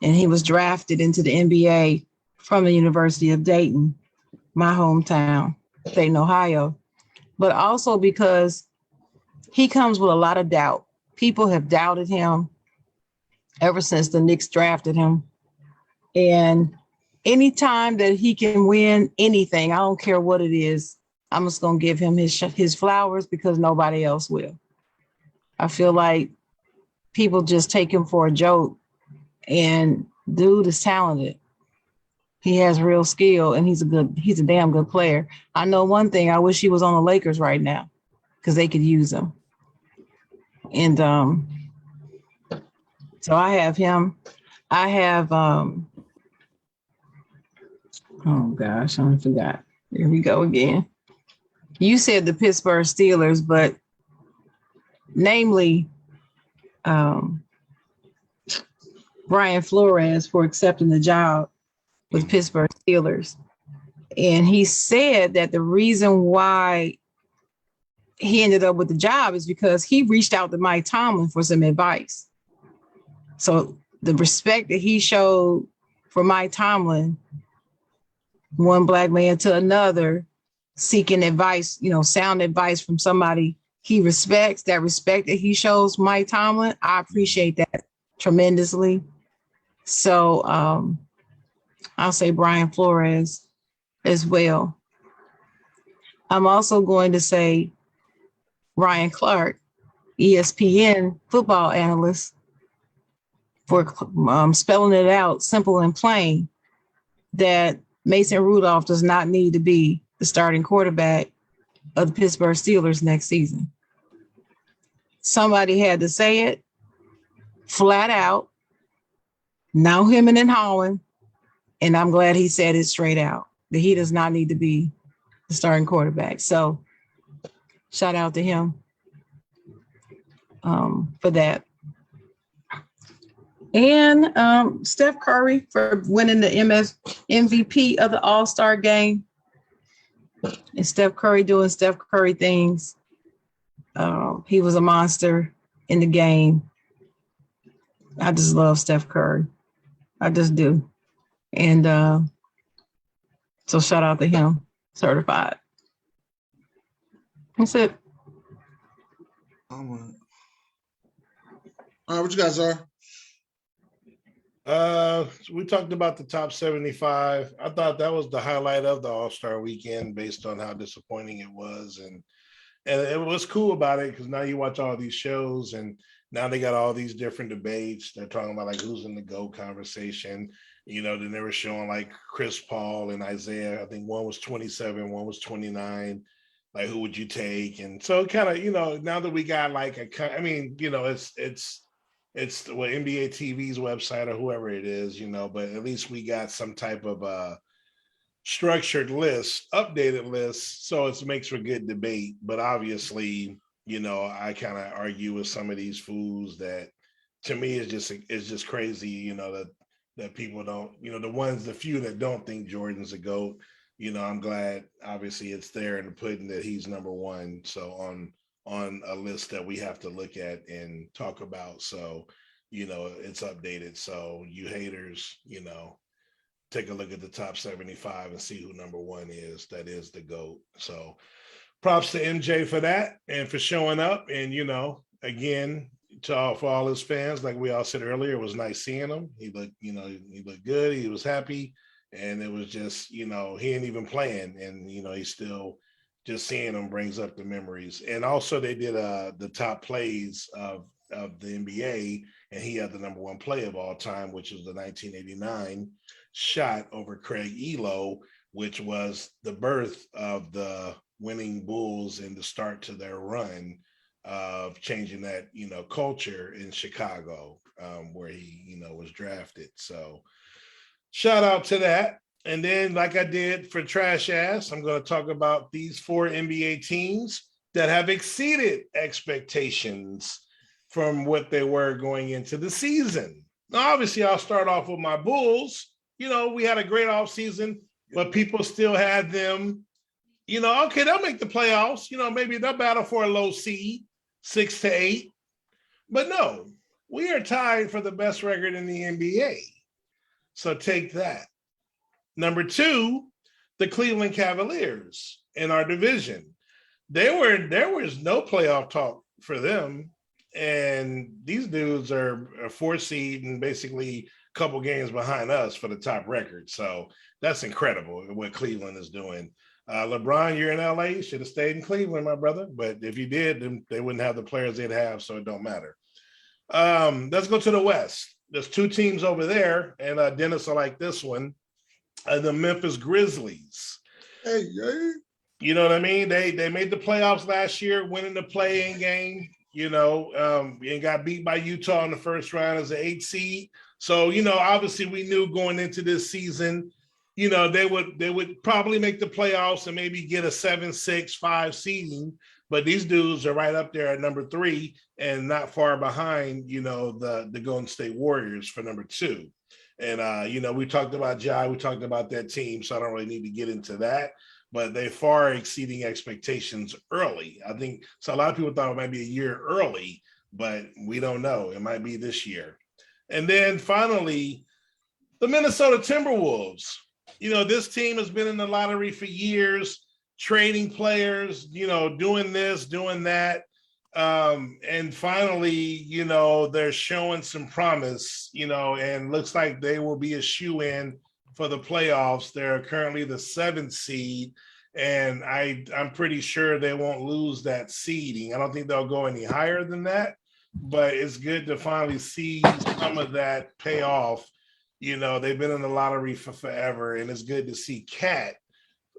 and he was drafted into the NBA from the University of Dayton, my hometown, Dayton, Ohio. But also because he comes with a lot of doubt. People have doubted him ever since the Knicks drafted him. And anytime that he can win anything, I don't care what it is, I'm just going to give him his flowers because nobody else will. I feel like people just take him for a joke, and dude is talented. He has real skill, and he's a damn good player. I know one thing. I wish he was on the Lakers right now because they could use him. And so I have him. I have oh gosh, I forgot. Here we go again. You said the Pittsburgh Steelers, but namely Brian Flores for accepting the job with Pittsburgh Steelers. And he said that the reason why he ended up with the job is because he reached out to Mike Tomlin for some advice. So the respect that he showed for Mike Tomlin, one black man to another, seeking advice, sound advice from somebody he respects, that respect that he shows Mike Tomlin. I appreciate that tremendously. So I'll say Brian Flores as well. I'm also going to say Ryan Clark, ESPN football analyst, for spelling it out simple and plain that Mason Rudolph does not need to be the starting quarterback of the Pittsburgh Steelers next season. Somebody had to say it flat out. Now him and Holland, and I'm glad he said it straight out that he does not need to be the starting quarterback. So shout out to him for that. And Steph Curry for winning the MVP of the All-Star game. And Steph Curry doing Steph Curry things. He was a monster in the game. I just love Steph Curry. I just do. And so shout out to him, certified. That's it. All right. All right, what you guys are? We talked about the top 75. I thought that was the highlight of the All-Star weekend based on how disappointing it was. And it was cool about it because now you watch all these shows and now they got all these different debates. They're talking about like who's in the GOAT conversation. You know, then they were showing like Chris Paul and Isaiah. I think one was 27, one was 29. Like, who would you take? And so kind of, you know, now that we got like it's what NBA TV's website or whoever it is, you know, but at least we got some type of structured list, updated list. So it makes for good debate. But obviously, you know, I kind of argue with some of these fools that to me is just crazy, you know, that people don't, you know, the few that don't think Jordan's a GOAT, you know, I'm glad obviously it's there in the pudding that he's number one. So on a list that we have to look at and talk about. So, you know, it's updated. So you haters, you know, take a look at the top 75 and see who number one is. That is the GOAT. So props to MJ for that and for showing up. And, you know, again, for all his fans, like we all said earlier, it was nice seeing him. He looked good. He was happy. And it was just, you know, he ain't even playing. And, you know, he's still just seeing him brings up the memories. And also they did the top plays of the NBA, and he had the number one play of all time, which was the 1989 shot over Craig Elo, which was the birth of the winning Bulls and the start to their run of changing that, you know, culture in Chicago, where he, you know, was drafted. So shout out to that. And then, like I did for Trash Ass, I'm going to talk about these 4 NBA teams that have exceeded expectations from what they were going into the season. Now, obviously, I'll start off with my Bulls. You know, we had a great offseason, but people still had them, you know, okay, they'll make the playoffs. You know, maybe they'll battle for a low seed, 6 to 8. But no, we are tied for the best record in the NBA. So take that. Number 2, the Cleveland Cavaliers in our division. There was no playoff talk for them. And these dudes are a 4 seed and basically a couple games behind us for the top record. So that's incredible what Cleveland is doing. LeBron, you're in LA. You should have stayed in Cleveland, my brother. But if you did, then they wouldn't have the players they'd have, so it don't matter. Let's go to the West. There's 2 teams over there, and Dennis will like this one. The Memphis Grizzlies. Hey. You know what I mean? They made the playoffs last year, winning the play-in game, you know, and got beat by Utah in the first round as an 8 seed. So, you know, obviously we knew going into this season, you know, they would probably make the playoffs and maybe get a 7-6-5 seeding. But these dudes are right up there at number 3 and not far behind, you know, the Golden State Warriors for number 2. And, you know, we talked about Jai, we talked about that team, so I don't really need to get into that. But they far exceeding expectations early. I think so. A lot of people thought it might be a year early, but we don't know. It might be this year. And then finally, the Minnesota Timberwolves. You know, this team has been in the lottery for years, trading players, you know, doing this, doing that. And finally, you know, they're showing some promise, you know, and looks like they will be a shoe-in for the playoffs. They're currently the 7th seed, and I'm pretty sure they won't lose that seeding. I don't think they'll go any higher than that, but it's good to finally see some of that pay off. You know, they've been in the lottery for forever, and it's good to see Cat,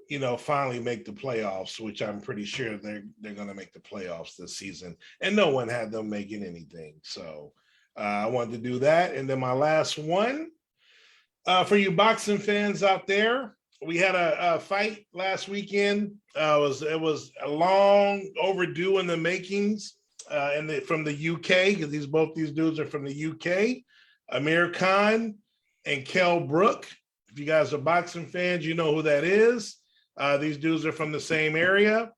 you know, finally make the playoffs, which I'm pretty sure they're going to make the playoffs this season. And no one had them making anything. So I wanted to do that. And then my last one, for you boxing fans out there, we had a fight last weekend. It was a long overdue in the makings, from the UK, because both these dudes are from the UK. Amir Khan and Kell Brook. If you guys are boxing fans, you know who that is. These dudes are from the same area,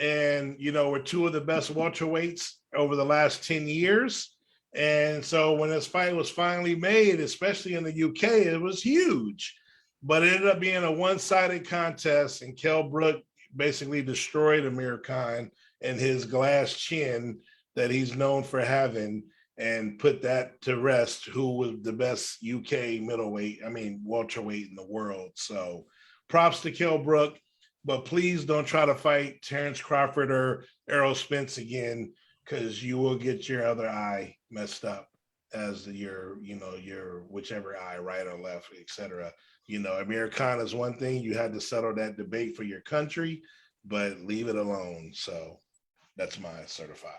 and you know, we're two of the best welterweights over the last 10 years. And so when this fight was finally made, especially in the UK, it was huge. But it ended up being a one-sided contest, and Kell Brook basically destroyed Amir Khan and his glass chin that he's known for having, and put that to rest, who was the best UK welterweight in the world. So props to Kell Brook, but please don't try to fight Terrence Crawford or Errol Spence again, because you will get your other eye messed up as your whichever eye, right or left, etc. You know, Amir Khan is one thing. You had to settle that debate for your country, but leave it alone. So that's my certified.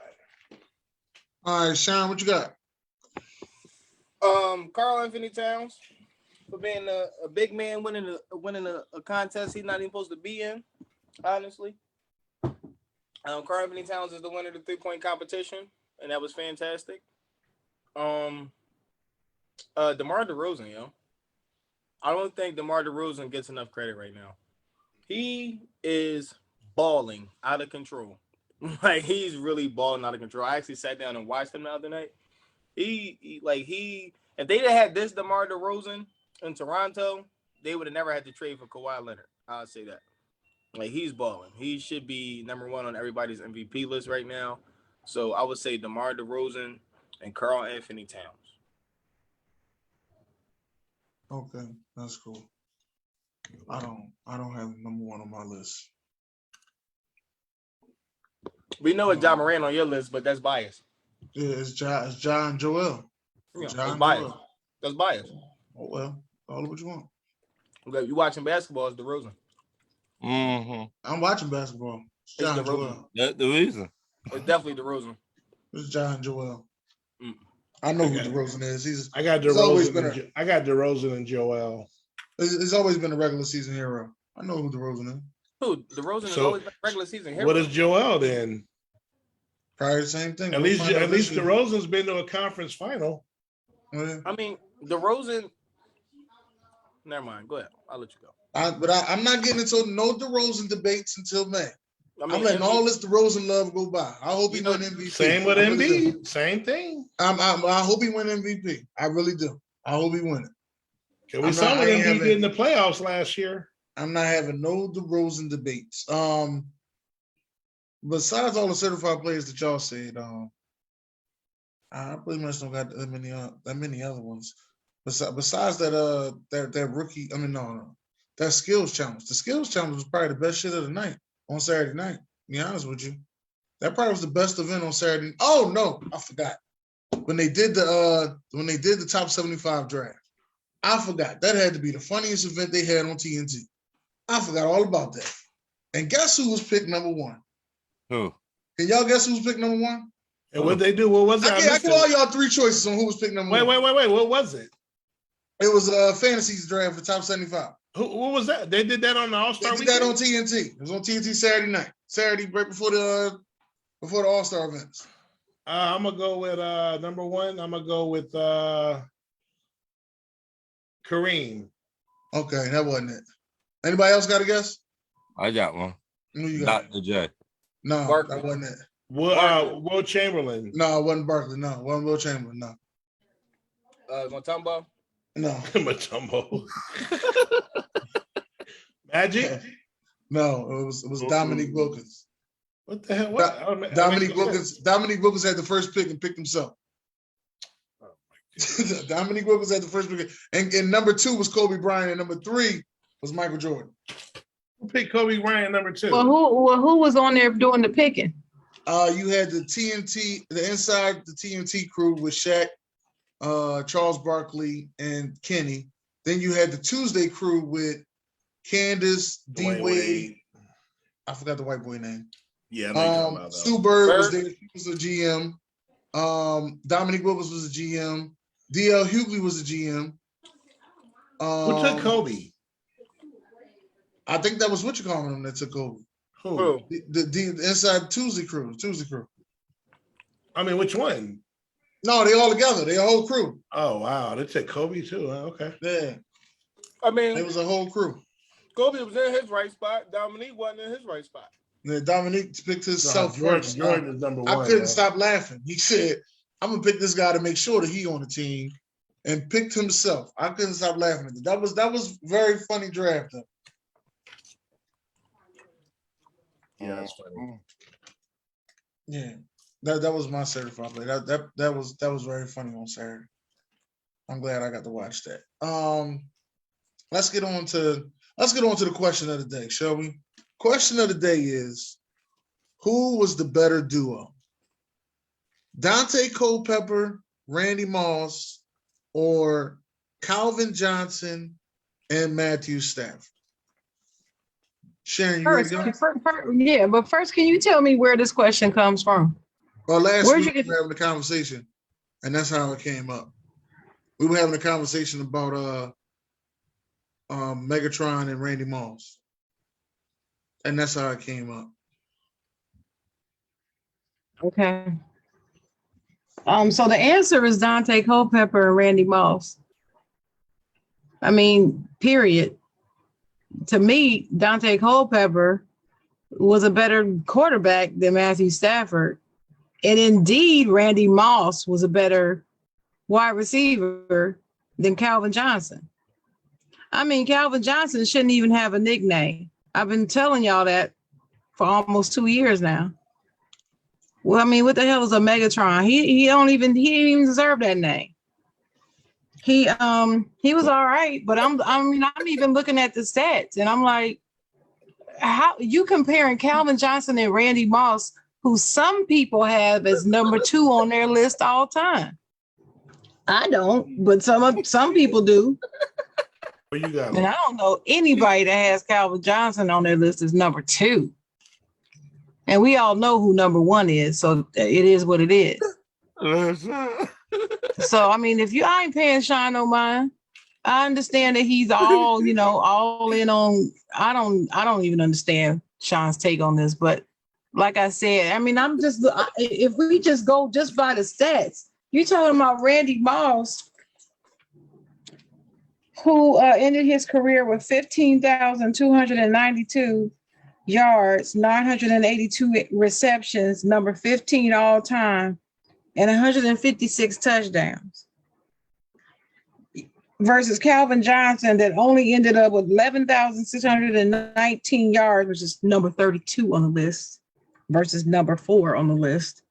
All right, Sean, what you got? Karl Anthony Towns, for being a big man winning a contest he's not even supposed to be in, honestly. Karl Anthony Towns is the winner of the 3-point competition, and that was fantastic. DeMar DeRozan, yo. I don't think DeMar DeRozan gets enough credit right now. He is balling out of control. Like, he's really balling out of control. I actually sat down and watched him the other night. If they'd have had this DeMar DeRozan in Toronto, they would have never had to trade for Kawhi Leonard. I'll say that. Like, he's balling. He should be number one on everybody's MVP list right now. So I would say DeMar DeRozan and Karl Anthony Towns. Okay, that's cool. I don't have number one on my list. We know it's John Moran on your list, but that's biased. Yeah, it's John Joel. Yeah, John that's biased. Joel. That's biased. Oh, well, call it what you want. Okay, you watching basketball, it's DeRozan. Mm-hmm. I'm watching basketball. It's John Joel. That's the reason. It's definitely DeRozan. It's John Joel. I know who DeRozan is. I got DeRozan. I got DeRozan and Joel. He's always been a regular season hero. I know who DeRozan is. Who? DeRozan has always been a regular season hero. What is Joel then? Probably the same thing. At least DeRozan's been to a conference final. Yeah. I mean, DeRozan. Never mind. Go ahead. I'll let you go. I'm not getting into no DeRozan debates until May. I'm letting MVP, all this DeRozan love go by. I hope he win MVP. Same with MB. Same thing. I hope he win MVP. I really do. I hope he win it. We saw what MB did in the playoffs last year. I'm not having no DeRozan debates. Besides all the certified players that y'all said, I pretty much don't got that many other ones. Besides that rookie, that skills challenge. The skills challenge was probably the best shit of the night on Saturday night. To be honest with you, that probably was the best event on Saturday. Oh no, I forgot when they did the top 75 draft. I forgot that had to be the funniest event they had on TNT. I forgot all about that. And guess who was picked number one? Who? Can y'all guess who was picked number one? And what they do? What was it? I give all y'all three choices on who was picked number one. Wait. What was it? It was a fantasy draft for top 75. What was that? They did that on the All-Star They did weekend? that on TNT. It was on TNT Saturday night. Saturday, right before the All-Star events. I'm gonna go with number one. I'm gonna go with Kareem. Okay, that wasn't it. Anybody else got a guess? I got one. Who you got? Dr. J. No, Barkley. that wasn't it. Will Chamberlain. No, it wasn't Barkley. No, it wasn't Will Chamberlain. No. Mutombo? No. Mutombo. Magic? No, it was Dominique Wilkins. What the hell? What? Dominique Wilkins had the first pick and picked himself. Dominique Wilkins had the first pick, and number 2 was Kobe Bryant, and number 3 was Michael Jordan. Who picked Kobe Bryant number 2? Well, who was on there doing the picking? You had the TNT, the TNT crew with Shaq, Charles Barkley, and Kenny. Then you had the Tuesday crew with Candace, D Wade. I forgot the white boy name. Yeah, Stu Bird was there. He was a GM. Dominique Wilkins was a GM. DL Hughley was a GM. Who took Kobe? I think that was what you call them that took Kobe. Who? The inside Tuesday crew. I mean, which one? No, they all together. They a whole crew. Oh wow, they took Kobe too. Huh? Okay. Yeah. I mean, it was a whole crew. Kobe was in his right spot. Dominique wasn't in his right spot. Yeah, Dominique picked himself first. Jordan is number 1. I couldn't stop laughing. He said, "I'm gonna pick this guy to make sure that he on the team," and picked himself. I couldn't stop laughing at that. That was very funny draft. Though. Yeah, that's funny. Yeah, that was my certified play. That was very funny on Saturday. I'm glad I got to watch that. Let's get on to the question of the day, shall we? Question of the day is, who was the better duo? Dante Culpepper, Randy Moss, or Calvin Johnson and Matthew Stafford? Sharon, you ready to go? Yeah, but first, can you tell me where this question comes from? Well, last week we were having a conversation, and that's how it came up. We were having a conversation about Megatron and Randy Moss, and that's how it came up. Okay. So the answer is Dante Culpepper and Randy Moss. I mean, period. To me, Dante Culpepper was a better quarterback than Matthew Stafford. And indeed, Randy Moss was a better wide receiver than Calvin Johnson. I mean, Calvin Johnson shouldn't even have a nickname. I've been telling y'all that for almost 2 years now. Well, I mean, what the hell is a Megatron? He didn't even deserve that name. He was all right, but I'm even looking at the stats, and I'm like, how you comparing Calvin Johnson and Randy Moss, who some people have as number 2 on their list all time? I don't, but some people do. Where you got? And I don't know anybody that has Calvin Johnson on their list as number 2. And we all know who number 1 is, so it is what it is. So I mean, if I ain't paying Sean no mind, I understand that he's all, all in on. I don't even understand Sean's take on this, but like I said, I mean, if we just go just by the stats, you're talking about Randy Moss, who ended his career with 15,292 yards, 982 receptions, number 15 all time, and 156 touchdowns. Versus Calvin Johnson, that only ended up with 11,619 yards, which is number 32 on the list, versus number 4 on the list.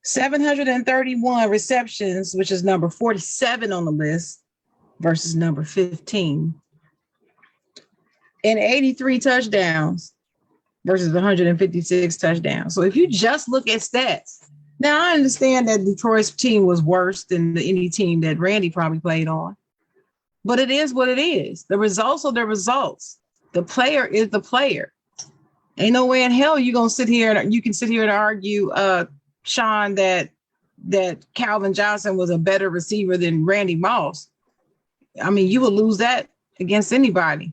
731 receptions, which is number 47 on the list, versus number 15. And 83 touchdowns versus 156 touchdowns. So if you just look at stats, now I understand that Detroit's team was worse than any team that Randy probably played on, but it is what it is. The results are the results. The player is the player. Ain't no way in hell you can sit here and argue, Sean, that Calvin Johnson was a better receiver than Randy Moss. I mean, you would lose that against anybody.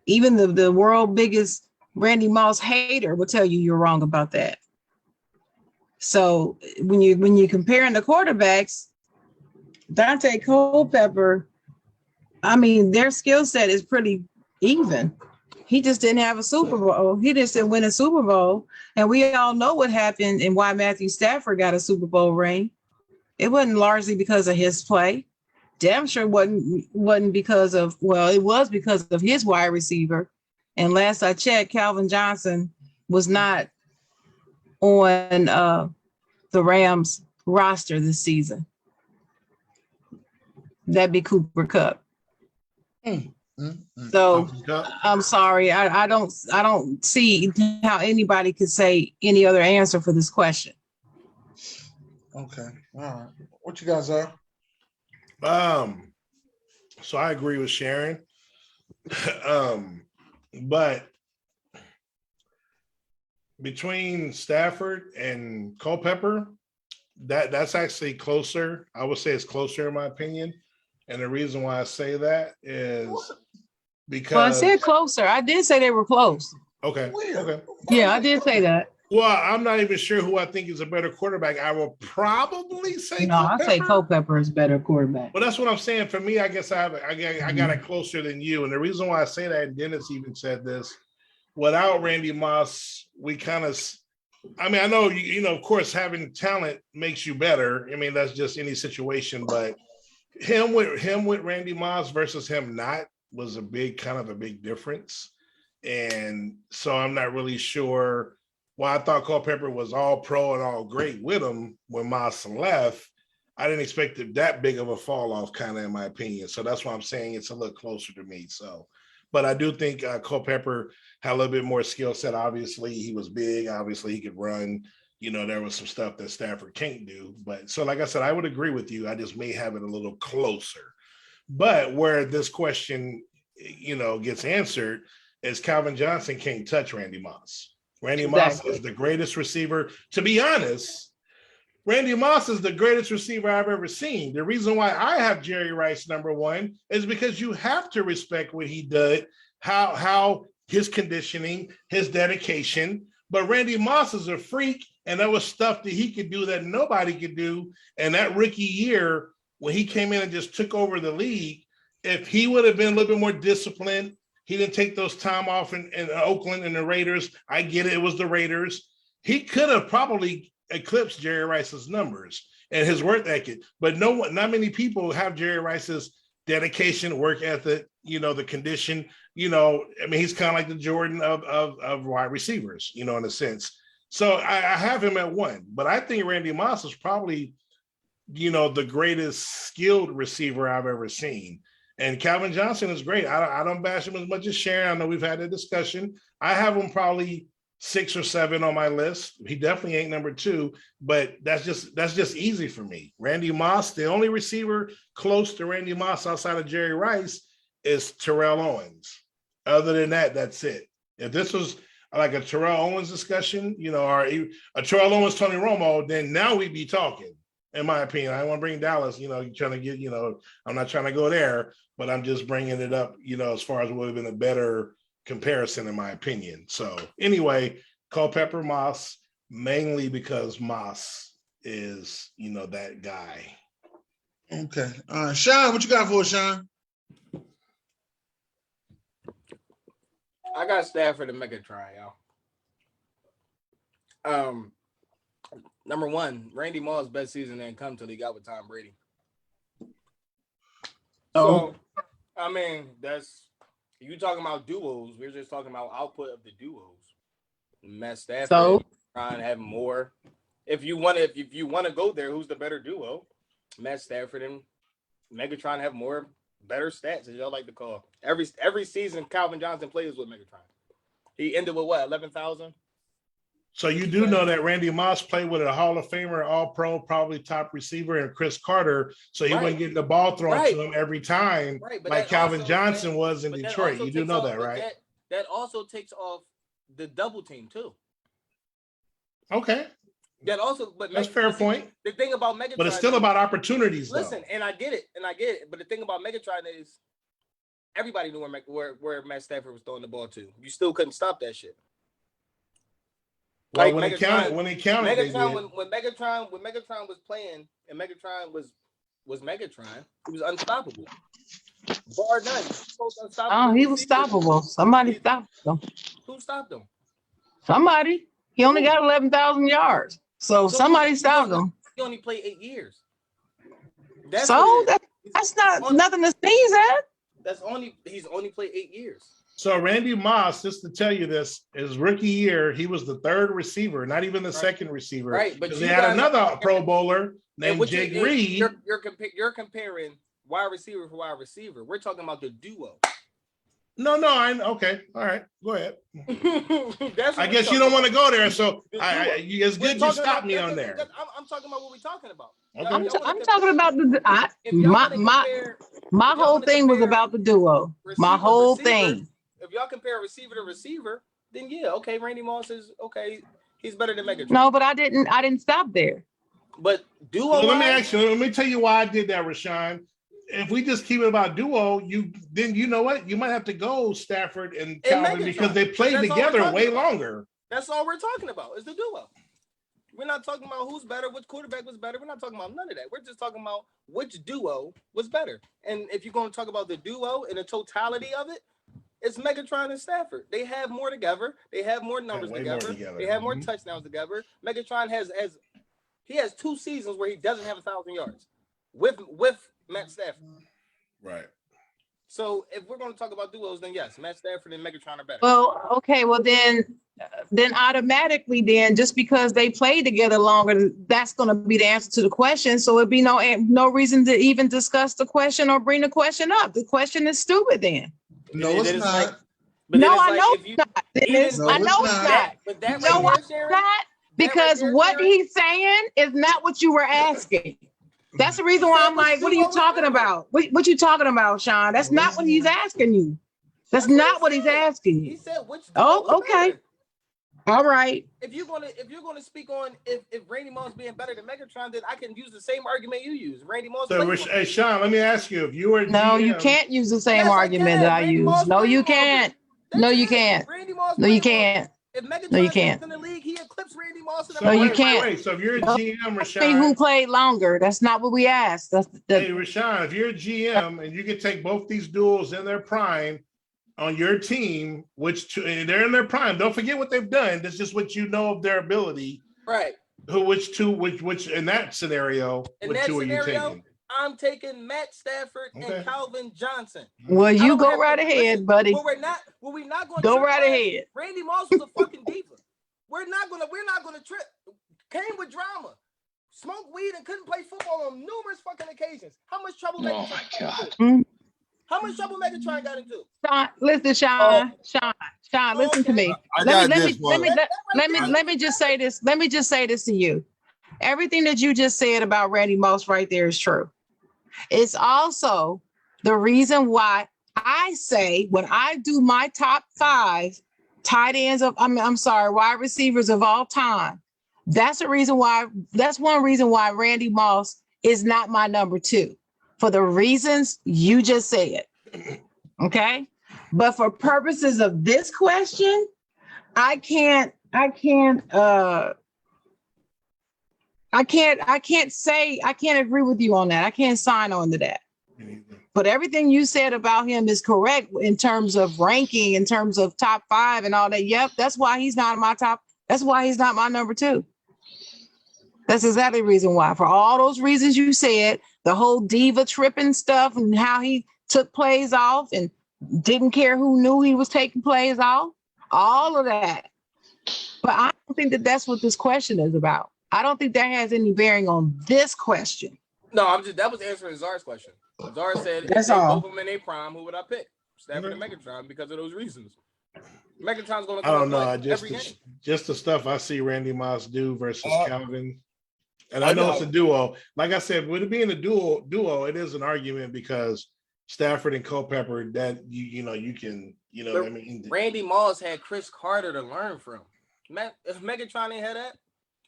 Even the world biggest Randy Moss hater will tell you you're wrong about that. So when you're comparing the quarterbacks, Dante Culpepper, I mean, their skill set is pretty even. He just didn't have a Super Bowl. He just didn't win a Super Bowl. And we all know what happened and why Matthew Stafford got a Super Bowl ring. It wasn't largely because of his play. Damn sure wasn't because of, well, it was because of his wide receiver. And last I checked, Calvin Johnson was not on the Rams roster this season, that'd be Cooper Kupp. So I'm sorry, I don't see how anybody could say any other answer for this question. Okay, all right. What you guys are? So I agree with Sharon. But between Stafford and Culpepper, that's actually closer. I would say it's closer in my opinion. And the reason why I say that is because I said closer. I did say they were close. Okay. Yeah, I did say that. Well, I'm not even sure who I think is a better quarterback. I will probably say I say Culpepper is better quarterback. Well, that's what I'm saying. For me, I guess I got it closer than you. And the reason why I say that, and Dennis even said this, without Randy Moss, we kind of, I mean, I know, of course, having talent makes you better. I mean, that's just any situation. But him with Randy Moss versus him not was a big difference. And so I'm not really sure. Well, I thought Culpepper was all pro and all great with him when Moss left. I didn't expect that big of a fall off, kind of, in my opinion. So that's why I'm saying it's a little closer to me. So, but I do think Culpepper had a little bit more skill set. Obviously, he was big. Obviously, he could run. There was some stuff that Stafford can't do. But so, like I said, I would agree with you. I just may have it a little closer. But where this question, gets answered is Calvin Johnson can't touch Randy Moss. Randy Moss is the greatest receiver. To be honest, Randy Moss is the greatest receiver I've ever seen. The reason why I have Jerry Rice number one is because you have to respect what he did, how his conditioning, his dedication. But Randy Moss is a freak, and there was stuff that he could do that nobody could do. And that rookie year, when he came in and just took over the league, if he would have been a little bit more disciplined, he didn't take those time off in Oakland and the Raiders. I get it. It was the Raiders. He could have probably eclipsed Jerry Rice's numbers and his work ethic. But not many people have Jerry Rice's dedication, work ethic, the condition. He's kind of like the Jordan of wide receivers, in a sense. So I have him at one. But I think Randy Moss is probably, the greatest skilled receiver I've ever seen. And Calvin Johnson is great. I don't bash him as much as Sharon. I know we've had a discussion. I have him probably 6 or 7 on my list. He definitely ain't number 2, but that's just easy for me. Randy Moss, the only receiver close to Randy Moss outside of Jerry Rice is Terrell Owens. Other than that, that's it. If this was like a Terrell Owens discussion, or a Terrell Owens, Tony Romo, then now we'd be talking. In my opinion, I want to bring Dallas, you're trying to get, I'm not trying to go there, but I'm just bringing it up, as far as what would have been a better comparison, in my opinion. So anyway, Culpepper Moss, mainly because Moss is, that guy. Okay. Sean, what you got for us, Sean? I got Stafford and Megatron, y'all. Number one, Randy Moss' best season didn't come till he got with Tom Brady. So, that's you talking about duos. We're just talking about output of the duos. Matt Stafford trying to have more. If you want to go there, who's the better duo? Matt Stafford and Megatron have more better stats, as y'all like to call. Every season, Calvin Johnson plays with Megatron. He ended with what, 11,000? So you do know that Randy Moss played with a Hall of Famer, All-Pro, probably top receiver, and Chris Carter, so he wasn't getting the ball thrown to him every time, like Calvin Johnson was in Detroit. You do know that, right? That also takes off the double team too. Okay. That also, but that's fair point. The thing about Megatron, but it's still about opportunities. Listen, and I get it. But the thing about Megatron is, everybody knew where Matt Stafford was throwing the ball to. You still couldn't stop that shit. Well, when it counted, when Megatron was playing, and Megatron was Megatron, he was unstoppable. Bar none. He was stoppable. Somebody stopped him. Who stopped him? Somebody. He only got 11,000 yards. So somebody stopped him. He only played 8 years. That's not nothing to sneeze at. He's only played 8 years. So Randy Moss, just to tell you this, his rookie year, he was the third receiver, not even the second receiver. Right, but they had another Pro Bowler named Jake Reed. You're comparing wide receiver for wide receiver. We're talking about the duo. No, okay, all right, go ahead. That's I guess you don't want to go there, so it's good you stopped me on there. I'm talking about what we're talking about. Okay. I'm talking about my whole thing was about the duo. My whole thing. If y'all compare receiver to receiver, then yeah, okay, Randy Moss is okay. He's better than Megatron. No, but I didn't stop there. But duo. Well, let me tell you why I did that, Rashawn. If we just keep it about duo, you know what? You might have to go Stafford and Calvin because they played together way longer. That's all we're talking about is the duo. We're not talking about who's better, which quarterback was better. We're not talking about none of that. We're just talking about which duo was better. And if you're going to talk about the duo and the totality of it, it's Megatron and Stafford. They have more together. They have more numbers together. They have more touchdowns together. Megatron has 2 seasons where he doesn't have 1,000 yards with Matt Stafford. Right. So if we're going to talk about duos, then yes, Matt Stafford and Megatron are better. Well, okay, well then automatically just because they play together longer, that's going to be the answer to the question. So it'd be no reason to even discuss the question or bring the question up. The question is stupid then. No, it's not. I know it's not. I know it's not. But that you know why it's not? Because what he's saying is not what you were asking. That's the reason why I'm like, what are you talking about? What you talking about, Sean? That's not what he's asking you. That's not what he's asking you. He said which. Oh, okay. Better. All right. If you're gonna speak on if Randy Moss being better than Megatron, then I can use the same argument you use. Randy Moss. So, hey, Sean, let me ask you: if you were GM, you can't use the same argument that I use. No, you can't. No, you can't. No, you can't. If Megatron is in the league, he eclipsed Randy Moss. No, you can't. Wait. So if you're a GM, Rashawn, who played longer? That's not what we asked. Hey, Rashawn, if you're a GM and you can take both these duels in their prime on your team, and they're in their prime. Don't forget what they've done. That's just what you know of their ability. Right. Which in that scenario, which two are you taking? I'm taking Matt Stafford and Calvin Johnson. Well, you go right ahead, buddy. Well, we're not going to go right ahead. Randy Moss was a fucking diva. We're not gonna trip. Came with drama. Smoked weed and couldn't play football on numerous fucking occasions. How much trouble? Oh my God. How much trouble Megatron got into? Sean, listen, Sean, listen to me. Let me just say this. Let me just say this to you. Everything that you just said about Randy Moss right there is true. It's also the reason why I say when I do my top 5 tight ends wide receivers of all time, that's one reason why Randy Moss is not my number 2 for the reasons you just said. Okay. But for purposes of this question, I can't agree with you on that. I can't sign on to that. But everything you said about him is correct in terms of ranking, in terms of top 5 and all that. Yep, that's why he's not my top. That's why he's not my number 2. That's exactly the reason why. For all those reasons you said, the whole diva tripping stuff and how he took plays off and didn't care who knew he was taking plays off, all of that. But I don't think that that's what this question is about. I don't think that has any bearing on this question. No, that was answering Czar's question. Czar said, that's if all. Both of them in their prime, who would I pick? Stafford and Megatron because of those reasons. Megatron's going to. I don't know. Just the stuff I see Randy Moss do versus Calvin, and I know it's a duo. Like I said, with it being a duo, it is an argument because Stafford and Culpepper. That you can. I mean, Randy Moss had Chris Carter to learn from. If Megatron ain't had that,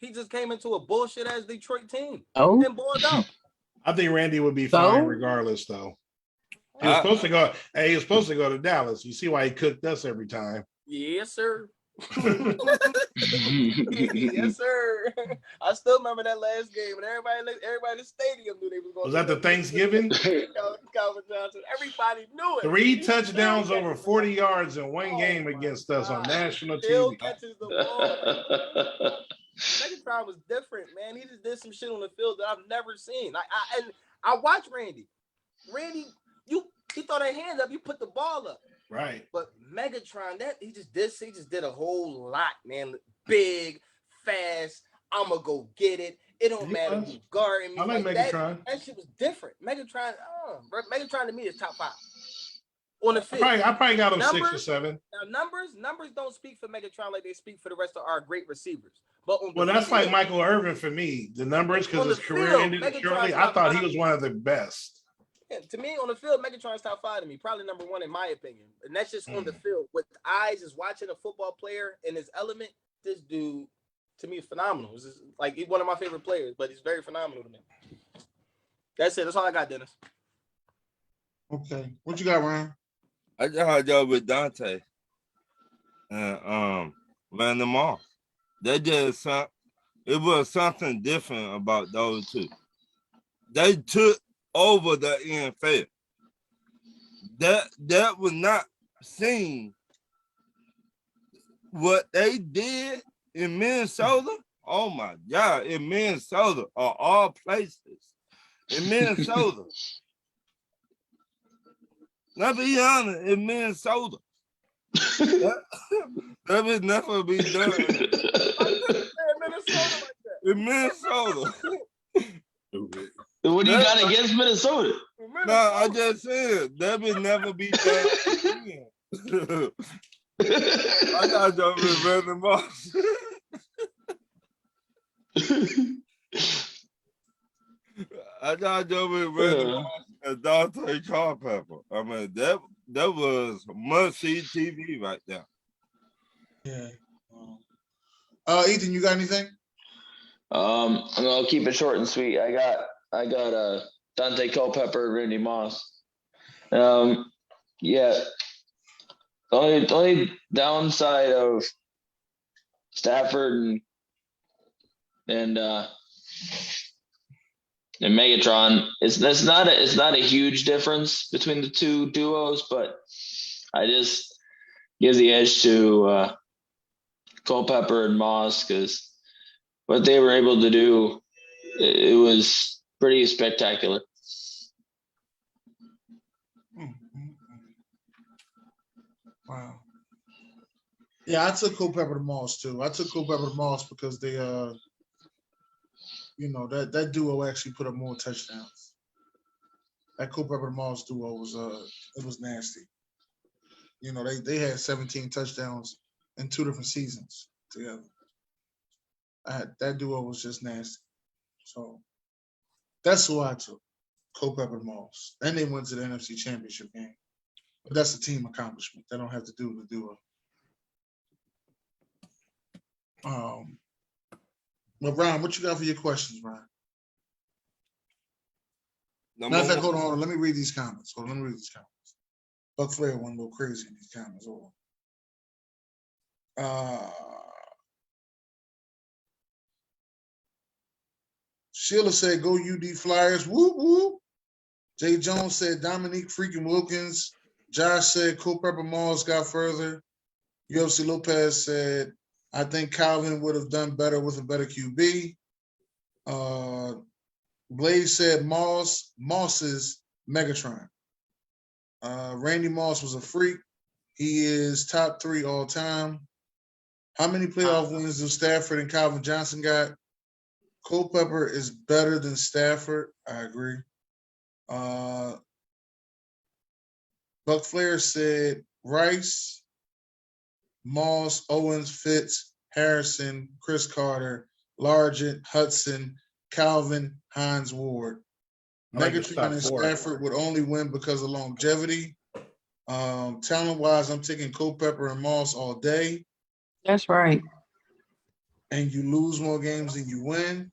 he just came into a bullshit ass Detroit team. Oh, and boiled out. I think Randy would be fine regardless, though. He was supposed to go. Hey, he was supposed to go to Dallas. You see why he cooked us every time? Yes, sir. Yes, sir. I still remember that last game, and everybody in the stadium knew they was going. Was that the Thanksgiving? Calvin Johnson. Everybody knew it. 3 touchdowns over 40 yards in one game against us on national TV. Catches the ball. Megatron was different, man. He just did some shit on the field that I've never seen. I watched Randy. He throw that hand up, you put the ball up. Right. But Megatron, he just did a whole lot, man. Big, fast. I'ma go get it. It don't matter who guarding me. I like Megatron. That shit was different. Megatron to me is top 5 on the field. I probably got him 6 or 7. Now numbers don't speak for Megatron like they speak for the rest of our great receivers. But that's like Michael Irvin for me. The numbers, because his career ended shortly. I thought he was one of the best. Yeah, to me, on the field, Megatron's top 5 to me, probably number 1 in my opinion. And that's just on the field. With eyes is watching a football player in his element. This dude, to me, is phenomenal. This is like he's one of my favorite players, but he's very phenomenal to me. That's it. That's all I got, Dennis. Okay, what you got, Ryan? I just had y'all with Dante and Landon Moss. They just it was something different about those two. They took over the NFL. That was not seen. What they did in Minnesota, oh my God, in Minnesota, of all places, in Minnesota. Let me be honest, in Minnesota. That would never be done. In Minnesota. What do you got against Minnesota? No, I just said that would never be done again. I got y'all with Brandon Moss. I got y'all with Brandon Moss and Dante Culpepper. I mean, that was must-see TV right there. Yeah. Ethan, you got anything? I'm gonna keep it short and sweet. I got Dante Culpepper, Randy Moss. Yeah. The only downside of Stafford and Megatron it's not a huge difference between the two duos, but I just give the edge to Culpepper and Moss because what they were able to do, it was pretty spectacular. Wow. Yeah, I took Culpepper to Moss too. I took Culpepper to Moss because they that duo actually put up more touchdowns. That Culpepper to Moss duo was nasty. They had 17 touchdowns in 2 different seasons together. That duo was just nasty. So that's who I took, Culpepper to Moss. And they went to the NFC Championship game. But that's a team accomplishment. They don't have to do the duo. Well, Brian, what you got for your questions, Brian? Matter of fact, hold on. Let me read these comments. Buck Flair went a little crazy in these comments. Hold on. Sheila said, go UD Flyers. Whoop, whoop. Jay Jones said, Dominique freaking Wilkins. Josh said, Culpepper Moss got further. UFC Lopez said, I think Calvin would have done better with a better QB. Blaze said, Moss is Megatron. Randy Moss was a freak. He is top 3 all time. How many playoff wins do Stafford and Calvin Johnson got? Culpepper is better than Stafford. I agree. Buck Flair said Rice, Moss, Owens, Fitz, Harrison, Chris Carter, Largent, Hudson, Calvin, Hines, Ward. Megatron and Stafford would only win because of longevity. Talent-wise, I'm taking Culpepper and Moss all day. That's right. And you lose more games than you win.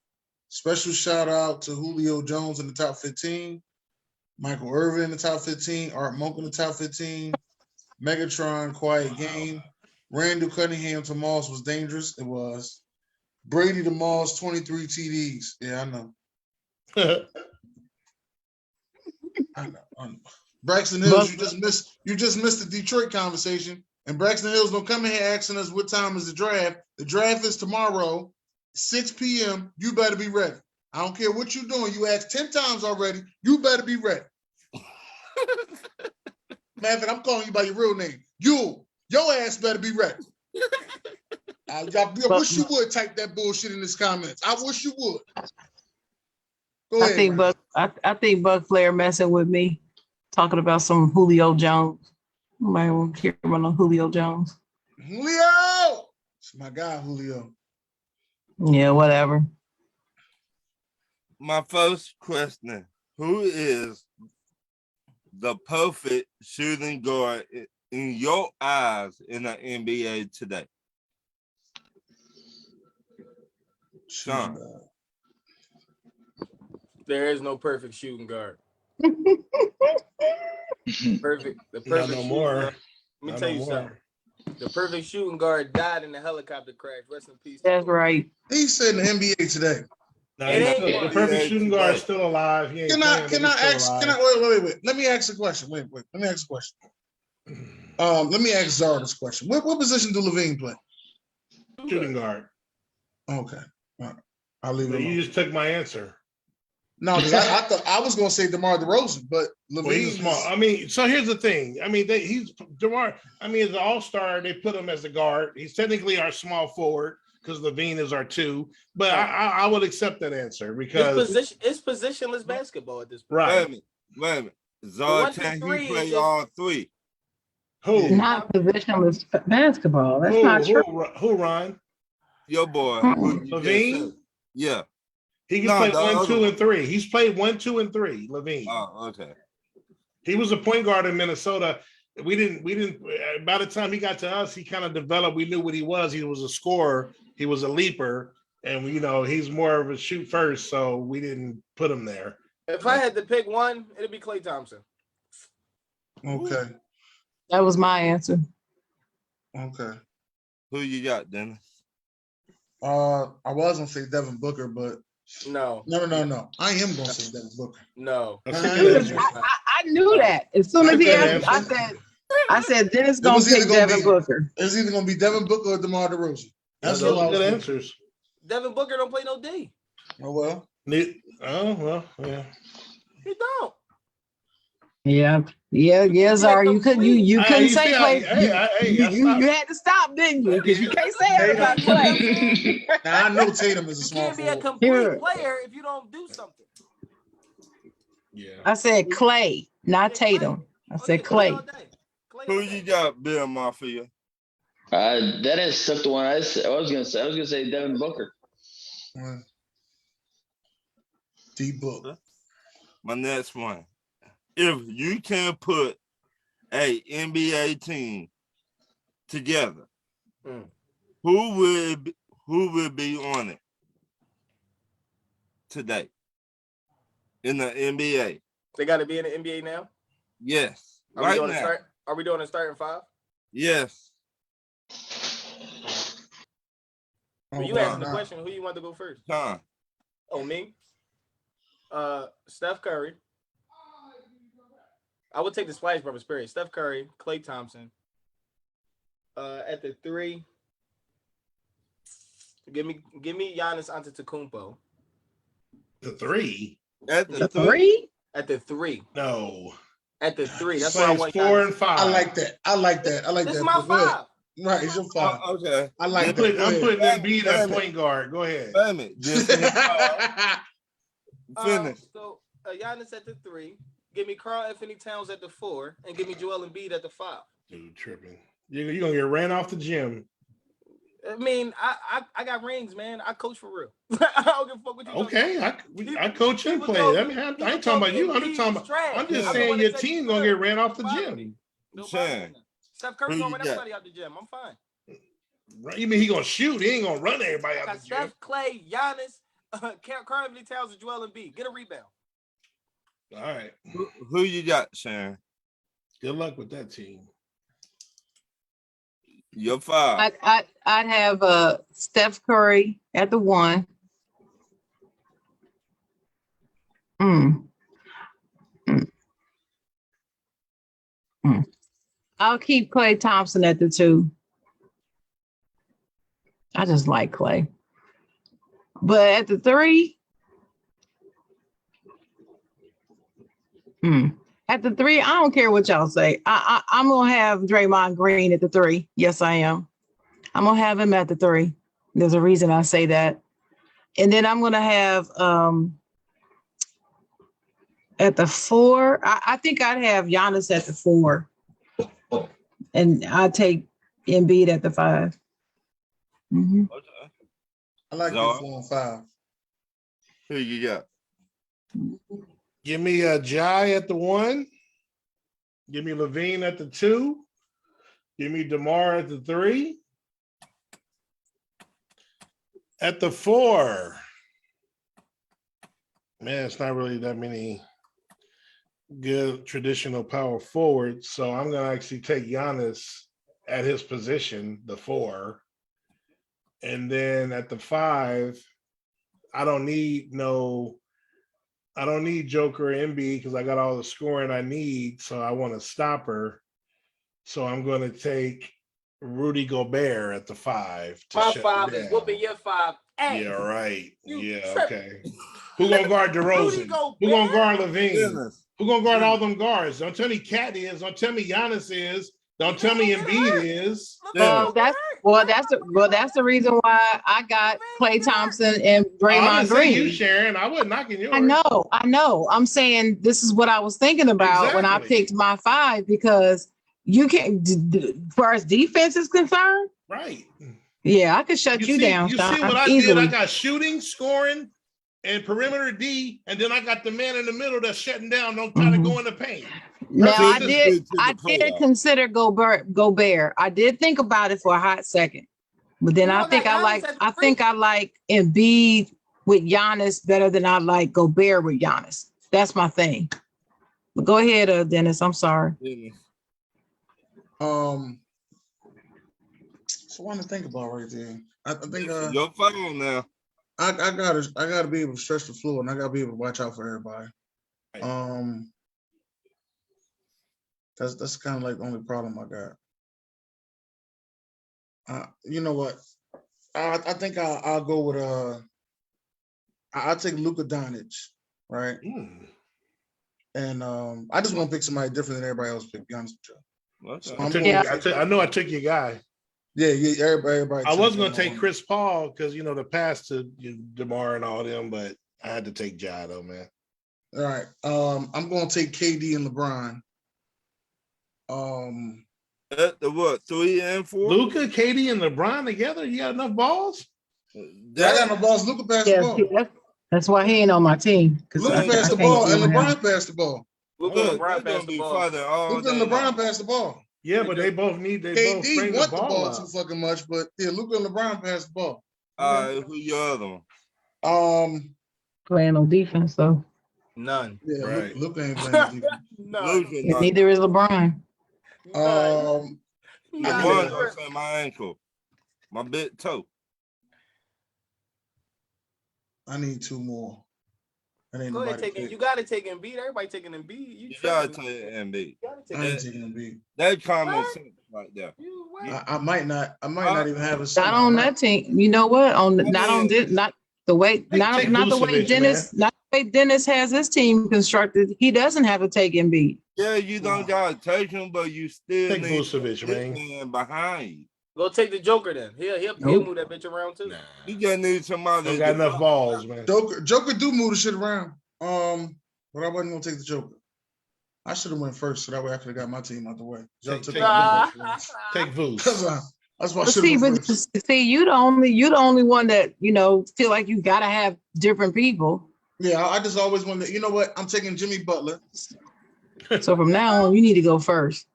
Special shout out to Julio Jones in the top 15, Michael Irvin in the top 15, Art Monk in the top 15, Megatron, quiet game. Randall Cunningham to Moss was dangerous. It was. Brady to Moss, 23 TDs. Yeah, I know. I know. Braxton Hills, you just missed the Detroit conversation. And Braxton Hills don't come in here asking us what time is the draft. The draft is tomorrow, 6 p.m. You better be ready. I don't care what you're doing. You asked 10 times already. You better be ready. Matter I'm calling you by your real name. Your ass better be ready. I wish you would type that bullshit in the comments. I wish you would. Go ahead. I think Buck Flair messing with me, talking about some Julio Jones. Nobody won't care about no Julio Jones. Julio! It's my guy, Julio. Yeah, whatever. My first question, who is the perfect shooting guard in your eyes in the NBA today? Sean. There is no perfect shooting guard. The perfect Not no shooting more. guard. Let me tell you something. The perfect shooting guard died in a helicopter crash. Rest in peace. That's right. He said in the NBA today. No, It the perfect shooting guard is still alive. He ain't Can I ask? Wait. Let me ask a question. Wait. Let me ask a question. Let me ask Zara this question. What position do Levine play? Shooting guard. Okay. All right. I'll leave it alone. You just took my answer. No, because I thought I was going to say Demar Derozan, but Levine he's small. I mean, so here's the thing. I mean, he's Demar. I mean, as an all-star, they put him as a guard. He's technically our small forward because Levine is our 2. But I would accept that answer because it's positionless basketball at this point. Right. Wait a minute. Zara, can he play all 3? Who? Not positionless basketball. That's not true. Who, Ron? Your boy. Levine? Yeah. He can play 1, 2, and 3. He's played 1, 2, and 3. Levine. Oh, okay. He was a point guard in Minnesota. We didn't. By the time he got to us, he kind of developed. We knew what he was. He was a scorer. He was a leaper, and he's more of a shoot first. So we didn't put him there. If I had to pick one, it'd be Klay Thompson. Okay. That was my answer. Okay. Who you got, Dennis? I was gonna say Devin Booker, but No. I am gonna say Devin Booker. No. I knew that. As soon as he asked, I said Dennis gonna pick Devin Booker. It's either gonna be Devin Booker or DeMar DeRozan. That's all good answers. Devin Booker don't play no D. Oh well. Yeah. He don't. Yeah, Zara. You couldn't say Klay. You had to stop, didn't you? Because you can't say it about Klay. Now I know Tatum is a small forward. You can't be a complete player if you don't do something. Yeah. I said Klay, not Tatum. I said Klay. Who you got, Bill Mafia? That is took the one I was gonna say. I was gonna say Devin Booker. D-Book. My next one. If you can put a NBA team together, who would be on it today in the NBA? They got to be in the NBA now? Yes. Are we doing a starting 5? Yes. You asked the question, who you want to go first? Huh. Oh, me? Steph Curry. I would take the Splash Brothers, period. Steph Curry, Klay Thompson. At the 3, give me Giannis Antetokounmpo. The 3? At the 3? At the 3. No. At the 3. That's why I want 4 and 5. I like that. This is my 5. Right, it's your 5. Okay. I like I'm that. putting Embiid at point guard. Go ahead. Finish. So Giannis at the 3. Give me Karl Anthony Towns at the 4, and give me Joel Embiid at the 5. Dude, tripping. You're gonna get ran off the gym. I mean, I got rings, man. I coach for real. I don't give a fuck what you. Okay, I coach and play. I mean, I ain't talking about you. I'm just talking about. I'm just saying your team gonna get ran off the gym. No problem. Steph Curry gonna run everybody out the gym. I'm fine. Right? You mean he gonna shoot? He ain't gonna run everybody out the gym. Steph, Klay, Giannis, Karl Anthony Towns, and Joel Embiid. Get a rebound. All right. Who you got, Sharon? Good luck with that team. Your 5. I'd have Steph Curry at the 1. I'll keep Klay Thompson at the 2. I just like Klay. But at the 3, At the 3, I don't care what y'all say. I'm gonna have Draymond Green at the 3. Yes, I am. I'm gonna have him at the 3. There's a reason I say that. And then I'm gonna have at the 4. I think I'd have Giannis at the 4, and I'd take Embiid at the 5. Mhm. Okay. I like your 4 and 5. Who you got? Give me a Jai at the 1. Give me Levine at the 2. Give me DeMar at the 3. At the 4, man, it's not really that many good traditional power forwards. So I'm going to actually take Giannis at his position, the 4. And then at the 5, I don't need Joker or Embiid because I got all the scoring I need. So I want a stopper. So I'm going to take Rudy Gobert at the 5. My 5 is whooping your 5. Yeah, right. Yeah, tripping. okay. Who gonna guard DeRozan? Who gonna guard Levine? Goodness. Who gonna guard all them guards? Don't tell me Cat is. Don't tell me Giannis is. Don't tell me Embiid is. That's the reason why I got Klay Thompson and I Draymond didn't say you, Green. Sharon. I wasn't knocking yours. I know. I'm saying this is what I was thinking about when I Exactly. picked my 5, because you can't, as far as defense is concerned. Right. Yeah, I could shut you down. You Sean, see what I easily. did? I got shooting, scoring, and perimeter D, and then I got the man in the middle that's shutting down. Don't try to go in the paint. Now I Consistency did to the playoffs. consider Gobert. I did think about it for a hot second, but then I think I like Embiid with Giannis better than I like Gobert with Giannis. That's my thing. But go ahead, Dennis. I'm sorry. So one to think about right there. I think Your phone now. I gotta be able to stretch the floor, and I gotta be able to watch out for everybody. That's kind of like the only problem I got. You know what? I think I'll go with I'll take Luka Doncic, right? And I just want to pick somebody different than everybody else picked. Be honest with you. So I know I took your guy. Yeah, everybody. I was gonna take Chris Paul because the pass to DeMar and all them, but I had to take Ja though, man. All right. I'm gonna take KD and LeBron. At the what? 3 and 4? Luka, KD, and LeBron together? You got enough balls? I got no balls. Luka passed the ball. That's why he ain't on my team. Luka passed the ball and LeBron passed the ball. Luka and LeBron passed the ball. Luka and LeBron passed the ball. Yeah, but they both bring KD want the the ball ball too fucking much, but yeah, Luka and LeBron passed the ball. Who your other one? Playing on defense though. None. Yeah, right. Luka ain't playing defense. None. Neither is LeBron. LeBron gonna say my ankle, my big toe. I need 2 more. Go ahead, you gotta take Embiid. Everybody taking Embiid. You gotta take Embiid. I ain't taking Embiid. That common sense right there. I might not even have a. Not on that team. You know what? Not the way Dennis has his team constructed. He doesn't have to take Embiid. Yeah, you don't gotta take him, but you still Take need Vucevic, man. behind you. Go take the Joker then. He'll move that bitch around too. You just need somebody. Don't got enough balls, man. Joker do move the shit around. But I wasn't gonna take the Joker. I should have went first, so that way I could have got my team out the way. Take Vuce. That's why I should have. See, you the only one that feel like you gotta have different people. Yeah, I just always wanted. You know what? I'm taking Jimmy Butler. So from now on, you need to go first.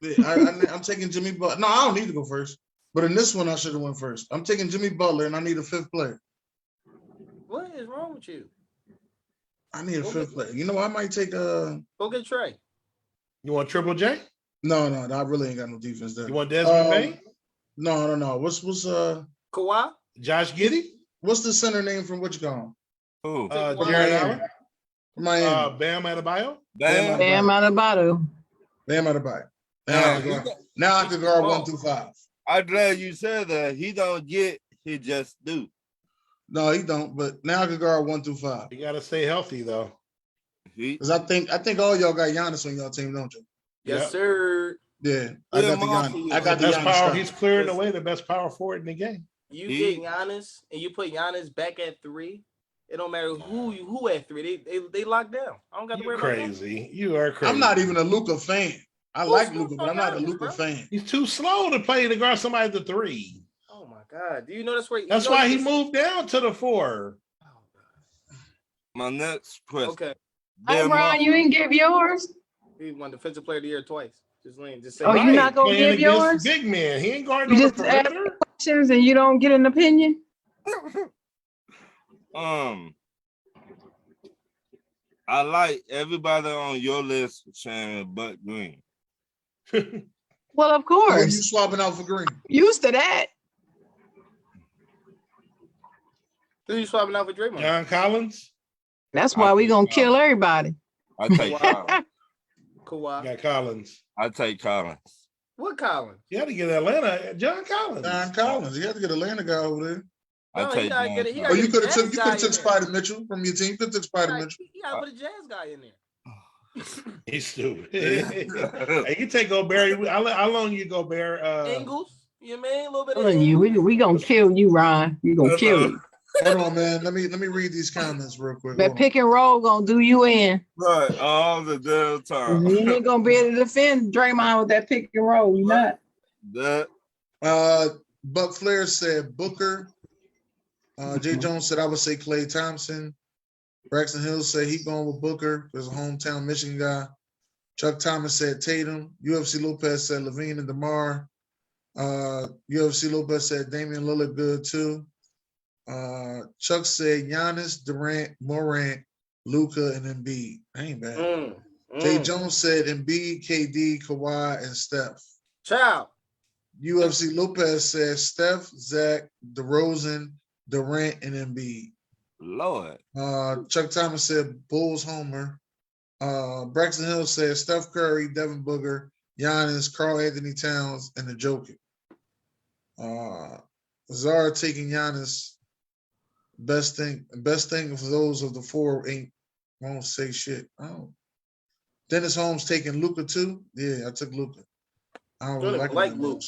Yeah, I'm taking Jimmy Butler. No, I don't need to go first. But in this one, I should have went first. I'm taking Jimmy Butler, and I need a 5th player. What is wrong with you? I need a 5th player. You know, I might take Go get Trey. You want Triple J? No, I really ain't got no defense there. You want Desmond Bain? No. What's Kawhi? Josh Giddey? What's the center name from what you call him? Jared Allen? Miami. Bam Adebayo? Bam Adebayo. Bam Adebayo. Now I can guard 1 through 5. I'm glad you said that. He don't get, he just do. No, he don't. But now I can guard 1 through 5. You got to stay healthy, though. Because I think all y'all got Giannis on y'all team, don't you? Yes, Yep. sir. Yeah, I got the Giannis. I got the Best Giannis. power. style. He's clearing away the best power forward in the game. You get Giannis and you put Giannis back at 3. It don't matter who at 3. They lock down. I don't got to worry about that. Crazy. You are crazy. I'm not even a Luka fan. I like Luka, but I'm not a Giannis, Luka bro? fan. He's too slow to play to guard somebody at the 3. Oh my God! Do you know that's where? That's why he moved down to the 4. My next question. Okay. Hey, Ron, you didn't give yours? He won Defensive Player of the Year twice. Just say. Oh, you're not gonna Playing give yours? against big man. He ain't guarding You on the just ask perimeter. questions and you don't get an opinion? I like everybody on your list saying but Green. Well, of Who are you course. swapping out for Green? Used to that. Who you swapping out for Draymond? John Collins. That's why we gonna kill everybody. I take Collins. Kawhi. Got Collins. I take Collins. What Collins? You had to get Atlanta. John Collins. John Collins. You have to get Atlanta guy over there. I No, take he gotta get it. He John Or gotta you get could a have Jazz took guy in there. Spider Mitchell from your team. You could have took Spider Mitchell. He gotta put a Jazz guy in there. He's stupid. Hey, you take Gobert. How long you Gobert? Ingles. You mean a little bit of Telling you, Ingles. we gonna kill you, Ryan. We gonna kill you. Hold on, man. Let me read these comments real quick. That Hold on. pick and roll gonna do you in. Right, all the damn time. You ain't gonna be able to defend Draymond with that pick and roll. You not. That Buck Flair said Booker. Jay Jones said I would say Klay Thompson. Braxton Hill said he going with Booker because a hometown Michigan guy. Chuck Thomas said Tatum. UFC Lopez said Levine and DeMar. UFC Lopez said Damian Lillard good too. Chuck said Giannis, Durant, Morant, Luka, and Embiid. Ain't bad. Jay Jones said Embiid, KD, Kawhi, and Steph. Child. UFC Lopez said Steph, Zach, DeRozan, Durant, and Embiid. Lord. Chuck Thomas said Bulls homer. Braxton Hill said Steph Curry, Devin Booker, Giannis, Karl Anthony Towns, and the Joker. Zara taking Giannis. Best thing for those of the 4 won't say shit. Oh. Dennis Holmes taking Luka too. Yeah, I took Luka. I don't really like Luke.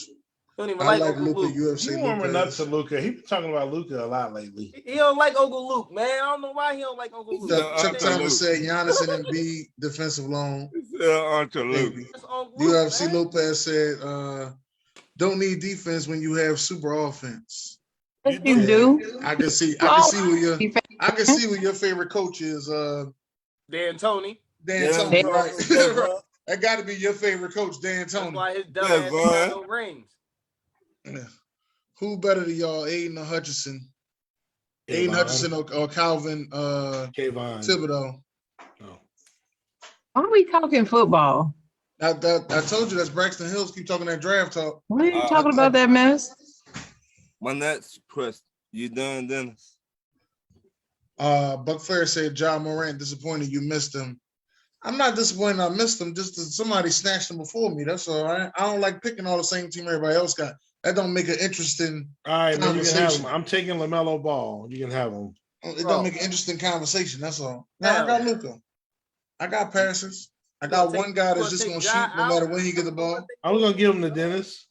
Don't even I like like Uncle Luka. Luke. UFC You warming up Lopez. to Luka. He's been talking about Luka a lot lately. He don't like Uncle Luke, man. I don't know why he don't like Uncle Luke. Chuck Thomas said Giannis and Embiid defensive loan. Uncle Luke. That's Uncle Luke, UFC man. Lopez said don't need defense when you have super offense. Yes, you do. I can see where your favorite coach is. Dan Tony. Dan Tony, right? That got to be your favorite coach, Dan That's Tony. why his dumb ass got no rings. Yeah. Who better than y'all, Aiden or Hutchinson? Aiden Kayvon. Hutchinson or Calvin Kayvon. Thibodeau. Oh. Why are we talking football? I told you that's Braxton Hills. Keep talking that draft talk. What are you talking about that mess? My next question. You done, Dennis? Buck Flair said John Morant disappointed you missed him. I'm not disappointed I missed him, just that somebody snatched him before me. That's all right. I don't like picking all the same team everybody else got. That don't make an interesting All right, man, you can have conversation. him. I'm taking LaMelo Ball. You can have him. It don't make an interesting conversation. That's all. Now I got Luka. I got passes. I got one guy that's just gonna shoot no matter when he get the ball. I was gonna give him to Dennis.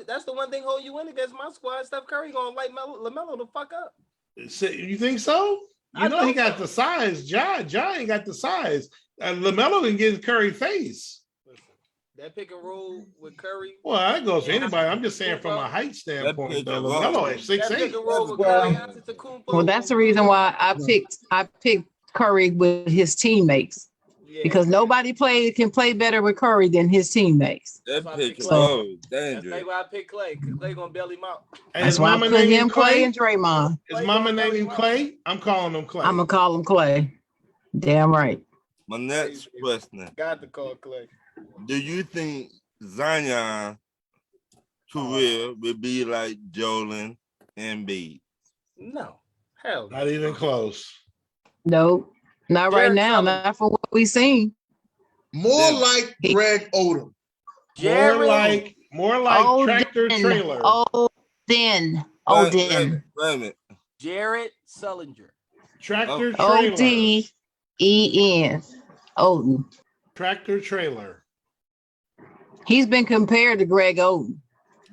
That's the one thing hold you in against my squad. Steph Curry gonna light LaMelo the fuck up. You think so? You know he got the size. Ja ain't got the size. LaMelo can get Curry face. Listen, that pick and roll with Curry. Well, that goes for anybody. I'm just saying from a height standpoint. Though, LaMelo at 6'8". Well, that's the reason why I picked Curry with his teammates. Because nobody can play better with Curry than his teammates. That pick is dangerous. That's why I picked Clay, because Clay gonna bail him out. That's why I put him, Clay, and Draymond. Is Mama naming Clay? I'm calling him Clay. I'm gonna call him Clay. Damn right. My next question. Got to call Clay. Do you think Zion career will be like Jolin and Embiid? No. Hell no. Not even close. Nope. Not right now. Not from what we seen. More like Greg Odom. More like tractor trailer. Odin. Wait a minute. Jared Sullinger. Tractor trailer. E-N. Oden. Tractor trailer. He's been compared to Greg Oden.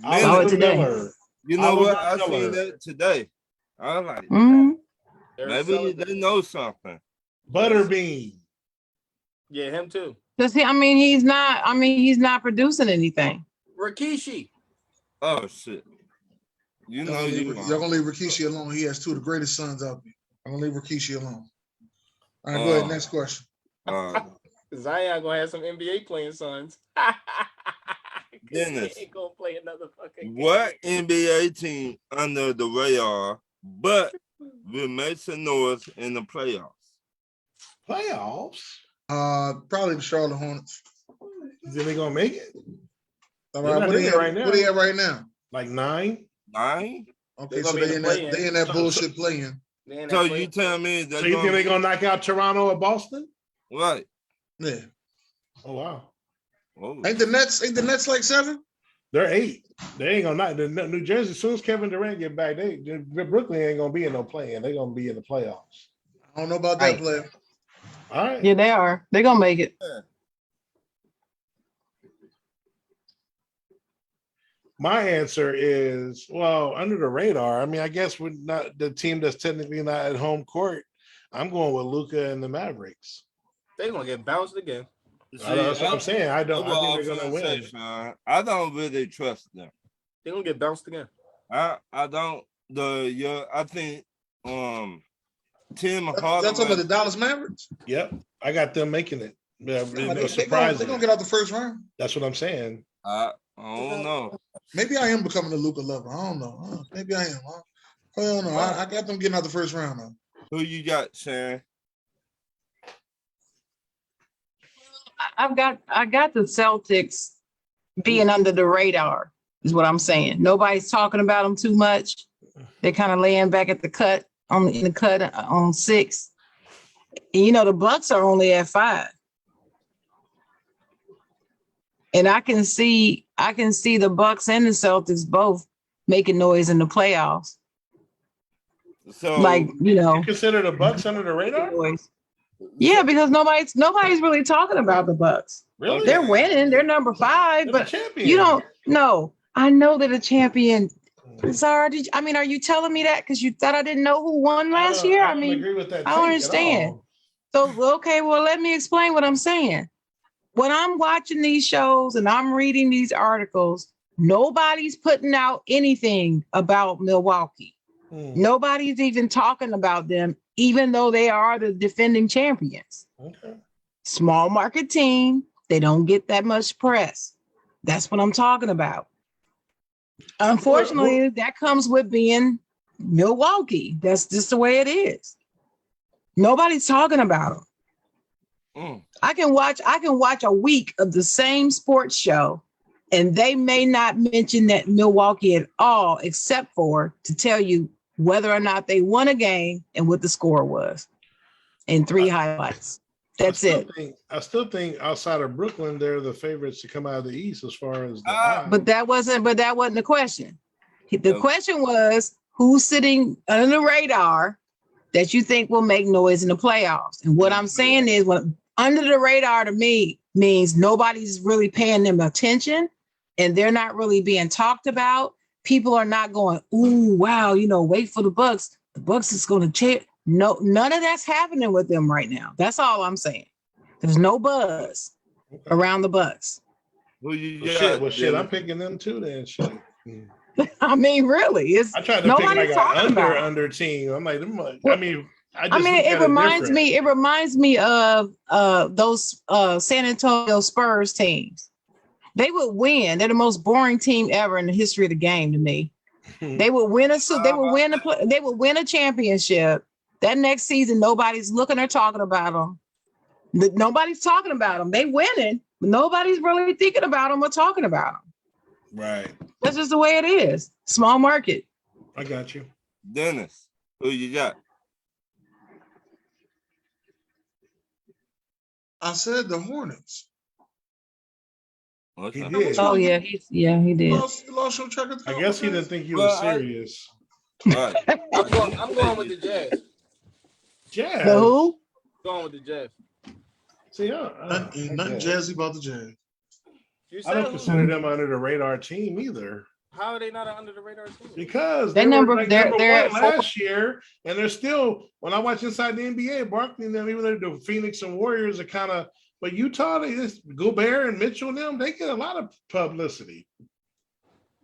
Oliver today. Miller. You know Oliver what? I Miller. seen that today. I was like, Mhm. maybe they know something. Butterbean. Yeah, him too. Does he? He's not producing anything. Rikishi. Oh shit! You know Y'all gonna leave Rikishi alone. He has two of the greatest sons out there. I'm gonna leave Rikishi alone. All right, go ahead. Next question. Zion gonna have some NBA playing sons. Dennis, he ain't gonna play another fucking game. what NBA team under the radar but will make some noise in the playoffs? Playoffs? Probably the Charlotte Hornets. Is they gonna make it? All right, what are they at right now? Like 9? 9? Okay, so they in that bullshit playing. So you tell me that? So you think they're gonna knock out Toronto or Boston? Right. Yeah. Oh wow. Oh. Ain't the Nets like 7? They're 8. They ain't gonna knock the New Jersey. As soon as Kevin Durant get back, Brooklyn ain't gonna be in no play-in. They're gonna be in the playoffs. I don't know about that player. All right. Yeah, they are. They're gonna make it. My answer is, well, under the radar. I mean, I guess we're not the team that's technically not at home court. I'm going with Luka and the Mavericks. They're gonna get bounced again. That's what I'm saying. I think they're gonna win. I don't really trust them. They're gonna get bounced again. I don't. I think Tim Hardaway. That's about the Dallas Mavericks. Yep, I got them making it. Yeah, they're gonna get out the first round. That's what I'm saying. I don't know. Maybe I am becoming a Luka lover. I don't know. Maybe I am. I don't know. I got them getting out the first round though. Who you got, Sharon? I got the Celtics being under the radar, is what I'm saying. Nobody's talking about them too much. They're kind of laying back at the cut on 6. And, the Bucks are only at 5. And I can see the Bucks and the Celtics both making noise in the playoffs. So, you consider the Bucks under the radar? Noise. Yeah, because nobody's really talking about the Bucks. Really? They're winning. They're number 5, they're but you don't know. I know they're the champion. Zara, are you telling me that because you thought I didn't know who won last year? I don't agree with that. I don't understand. So, okay, well, let me explain what I'm saying. When I'm watching these shows and I'm reading these articles, nobody's putting out anything about Milwaukee. Nobody's even talking about them, even though they are the defending champions. Okay. Small market team. They don't get that much press. That's what I'm talking about. Unfortunately, that comes with being Milwaukee. That's just the way it is. Nobody's talking about them. I can watch a week of the same sports show, and they may not mention that Milwaukee at all, except for to tell you whether or not they won a game and what the score was in 3 highlights. That's it. I still think outside of Brooklyn, they're the favorites to come out of the East as far as but that wasn't the question. The question was who's sitting under the radar that you think will make noise in the playoffs. And what I'm saying is under the radar to me means nobody's really paying them attention and they're not really being talked about. People are not going, ooh, wow, wait for the Bucks. The Bucks is going to change. No, none of that's happening with them right now. That's all I'm saying. There's no buzz around the Bucks. Shit, I'm picking them too then. Shit. I mean, really, I tried to pick like an under team. I'm like, it reminds me of those San Antonio Spurs teams. They would win. They're the most boring team ever in the history of the game to me. They would win a championship. That next season, nobody's looking or talking about them. Nobody's talking about them. They winning, but nobody's really thinking about them or talking about them. Right. That's just the way it is. Small market. I got you. Dennis, who you got? I said the Hornets. Okay. He did. Oh yeah, he did. Lost your track of I guess he didn't think you were serious. Right. I'm going with the Jazz. Jazz. The who? Going with the Jazz. See, Nothing jazzy about the Jazz. You I don't said consider them under the radar team either. how are they not an under the radar team? Because They're they were number- like they're- number they're one last year, and they're still. When I watch Inside the NBA, Barkley and them, even though the Phoenix and Warriors are kind of, but Utah, they just Gobert and Mitchell and them, they get a lot of publicity.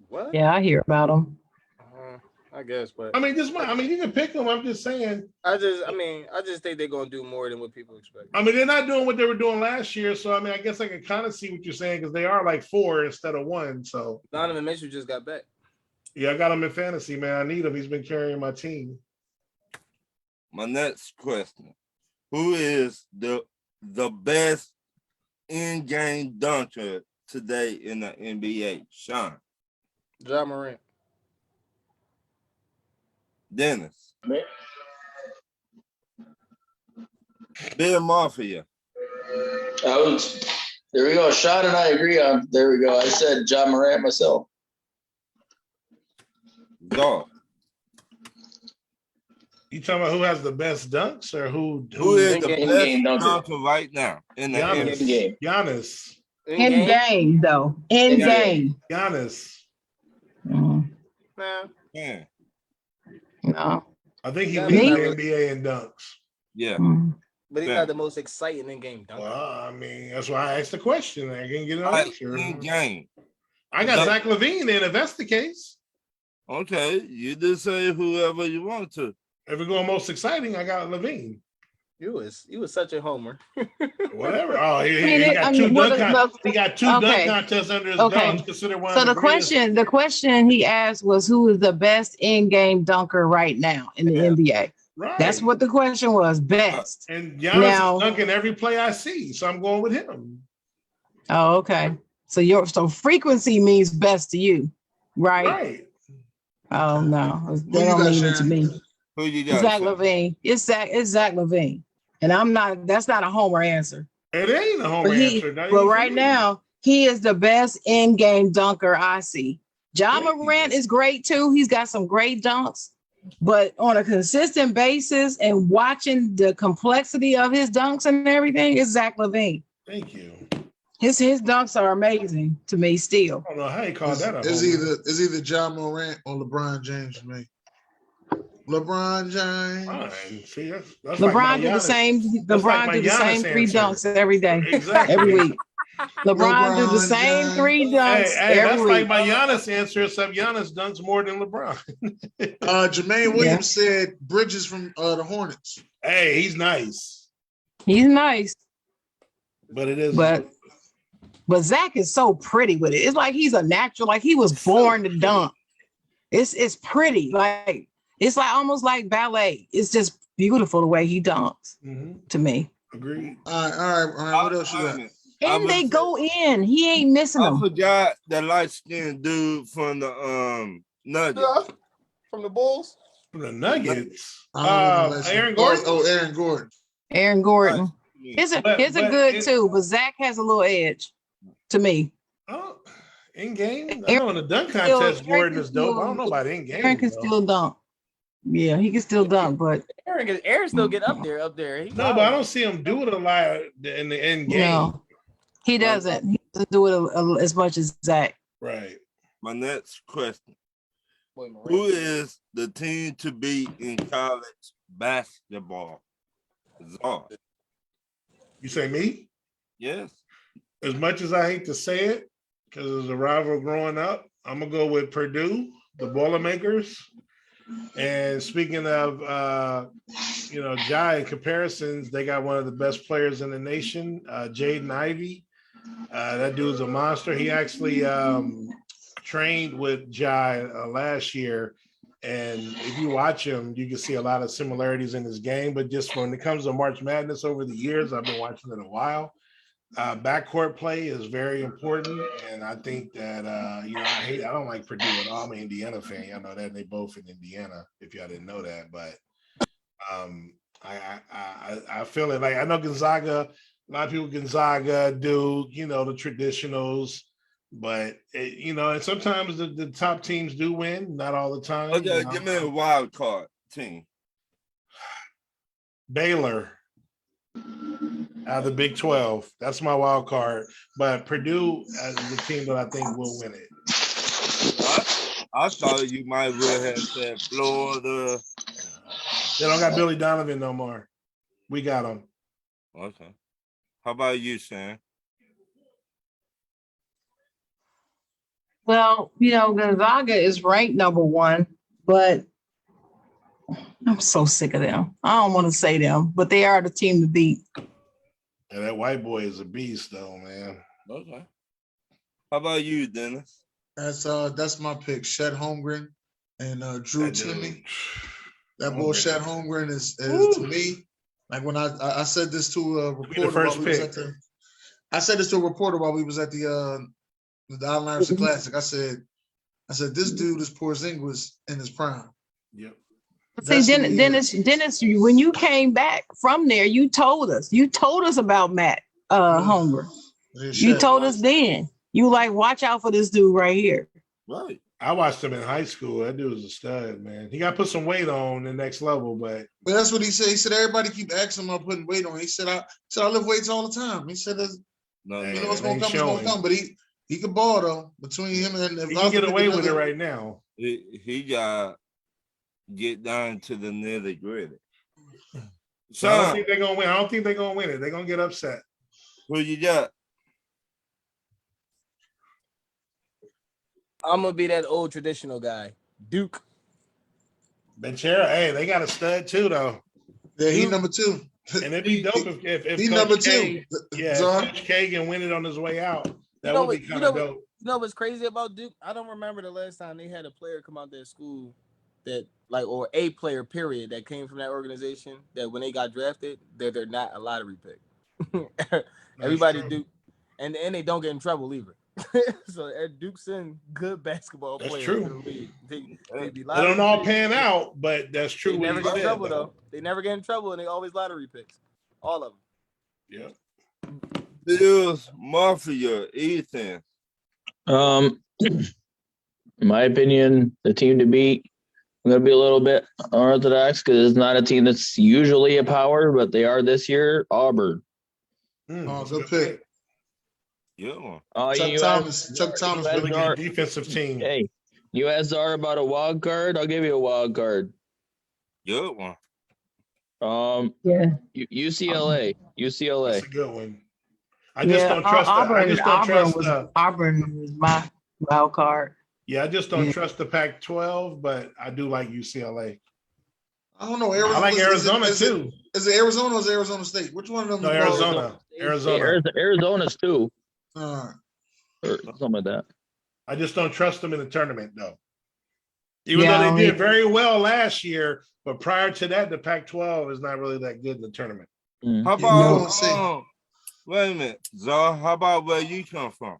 What? Yeah, I hear about them. I guess, but I mean, you can pick them. I'm just saying. I just think they're gonna do more than what people expect. I mean, they're not doing what they were doing last year, so I mean, I guess I can kind of see what you're saying because they are like 4 instead of 1. So Donovan Mitchell just got back. yeah, I got him in fantasy, man. I need him. He's been carrying my team. My next question: who is the best in-game dunker today in the NBA? Sean, Ja Morant. Dennis, Bill Mafia. There we go. Sean and I agree on. There we go. I said John Morant myself. Dog. You talking about who has the best dunks or who Is the in-game best dunker dunker right now in the Giannis. NBA? game? Giannis. In game, though. In In game. Giannis. Mm, Nah. Yeah. no. I think he Yeah, leads me- the NBA in dunks. Yeah. Mm. But he's Yeah. not the most exciting in game dunker. Well, I mean, that's why I asked the question. I can get an Like answer. in game. I got Dunk. Zach Levine in if that's the case. Okay, you just say whoever you want to. If we're going most exciting, I got Levine. You was such a homer. Whatever. Oh, he mean, got I two mean, dunk he got two dunk okay. contests under his Okay. belt. Considered one So of the greatest. question he asked was, who is the best in-game dunker right now in the Yeah. NBA? Right. That's what the question was. Best. And Giannis Now- is dunking every play I see, so I'm going with him. Oh, okay. So frequency means best to you, right? Right. Oh no, Who they you don't got, mean it to Sharon? me. Who you got? Zach Sean? Levine. It's Zach Levine, and I'm not. That's not a homer answer. It ain't a homer But answer. not but even for right me. now, he is the best in-game dunker I see. Ja Thank you. Morant is great too. He's got some great dunks, but on a consistent basis and watching the complexity of his dunks and everything, it's Zach Levine. Thank you. His dunks are amazing to me still. I don't know how you call that a It's homer. either John Morant or LeBron James for me. LeBron James. Fine. See, that's LeBron like my do the Giannis. same. That's like LeBron my do the same Giannis 3 answer. dunks every day, Exactly. every week. LeBron do the LeBron same James. 3 dunks Hey, every that's week. like my Giannis answer, except Giannis dunks more than LeBron. Jermaine Williams said Bridges from the Hornets. Hey, he's nice, He's nice, but it is. but Zach is so pretty with it. It's like he's a natural, like he was born to dunk. It's pretty, like it's like almost like ballet. It's just beautiful the way he dunks to me. Agreed. All right. What else you got? And they go in. He ain't missing I them. forgot the light-skinned dude from the Nuggets. From the Bulls. For the Nuggets, Aaron Gordon. Oh, Aaron Gordon. Aaron Gordon. He's a But good it- too, but Zach has a little edge to me. Oh, in game. I know in the dunk contest, Gordon is dope. I don't know about in game. Aaron can still dunk. Yeah, he can still dunk, but Aaron still get up there. He No, but I don't see him do it a lot in the end game. no, he doesn't. He doesn't do it as much as Zach. Right. My next question: Boy, Morant. who is the team to beat in college basketball? Czar. You say me? Yes. As much as I hate to say it, because as a rival growing up, I'm gonna go with Purdue, the Boilermakers. And speaking of, Jai comparisons, they got one of the best players in the nation, Jaden Ivey. That dude's a monster. He actually trained with Jai last year. And if you watch him, you can see a lot of similarities in his game. But just when it comes to March Madness over the years, I've been watching it a while. Backcourt play is very important, and I think that I don't like Purdue at all. I'm an Indiana fan. I know that they both in Indiana. If y'all didn't know that, but I feel it. Like I know Gonzaga. A lot of people Gonzaga do the traditionals, but and sometimes the top teams do win. Not all the time. Okay, give me a wild card team. Baylor. Out of the Big 12. That's my wild card. But Purdue is the team that I think will win it. I thought you might well have said Florida. They don't got Billy Donovan no more. We got him. Okay. How about you, Sam? Well, Gonzaga is ranked number 1, but I'm so sick of them. I don't want to say them, but they are the team to beat. And that white boy is a beast, though, man. Okay. How about you, Dennis? That's my pick. Shed Holmgren and Drew Timme. That boy Shed Holmgren is to me, like when I said this to a reporter while we was at I said this to a reporter while we was at the Allen Iverson Classic. I said this dude is Porzingis in his prime. Yep. See, Dennis, when you came back from there, you told us about Matt Holmgren. You told us then. You like, watch out for this dude right here. Right. I watched him in high school. That dude was a stud, man. He got to put some weight on the next level, but that's what he said. He said everybody keep asking him about putting weight on. He said I lift weights all the time. He said it's gonna come, it's gonna come. But he could ball though. Between him and he can get away with it right now. He got get down to the nitty gritty. So I don't think they're gonna win. I don't think they're gonna win it. They're gonna get upset. Who you got? I'm gonna be that old traditional guy, Duke. Benchera, hey, they got a stud too, though. Yeah, he number 2. And it'd be dope if he's Coach number K, 2. Yeah, if Coach K can win it on his way out. That would be kind of dope. You know what's crazy about Duke? I don't remember the last time they had a player come out their school that or a player period that came from that organization that when they got drafted that they're not a lottery pick. Everybody Duke, and they don't get in trouble either. So Duke's in good basketball players. That's true. In the league. They don't all pan out, but that's true. They never get in trouble though. They never get in trouble, and they always lottery picks. All of them. Yeah. Bills Mafia, Ethan. In my opinion, the team to beat. I'm gonna be a little bit unorthodox because it's not a team that's usually a power, but they are this year. Auburn. Good pick. Yeah. Chuck Thomas, really good defensive team. Hey, you asked Zara about a wild card. I'll give you a wild card. Good one. UCLA. That's a good one. I just don't trust. Auburn was my wild card. Yeah, I just don't trust the Pac-12, but I do like UCLA. I don't know. I like Arizona too. Is it Arizona or is it Arizona State? Which one of them? No, Arizona. Arizona's too. Or something like that. I just don't trust them in the tournament, though. Even though they did very well last year, but prior to that, the Pac-12 is not really that good in the tournament. How about wait a minute, Zara? How about where you come from?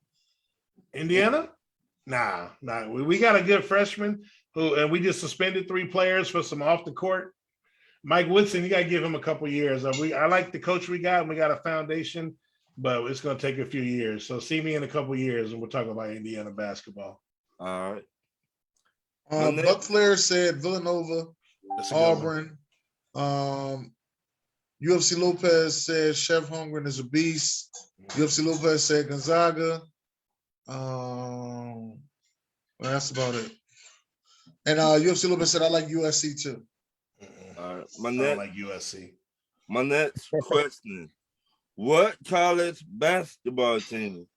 Indiana? Nah. We got a good freshman and we just suspended 3 players for some off the court. Mike Woodson, you got to give him a couple years. I like the coach we got, and we got a foundation, but it's going to take a few years. So see me in a couple years, and we'll talk about Indiana basketball. All right. Buck Flair said Villanova, Auburn. UFC Lopez said Chef Holmgren is a beast. UFC Lopez said Gonzaga. Well, that's about it. And UFC Lopez said I like USC too. I like USC. My next question: what college basketball team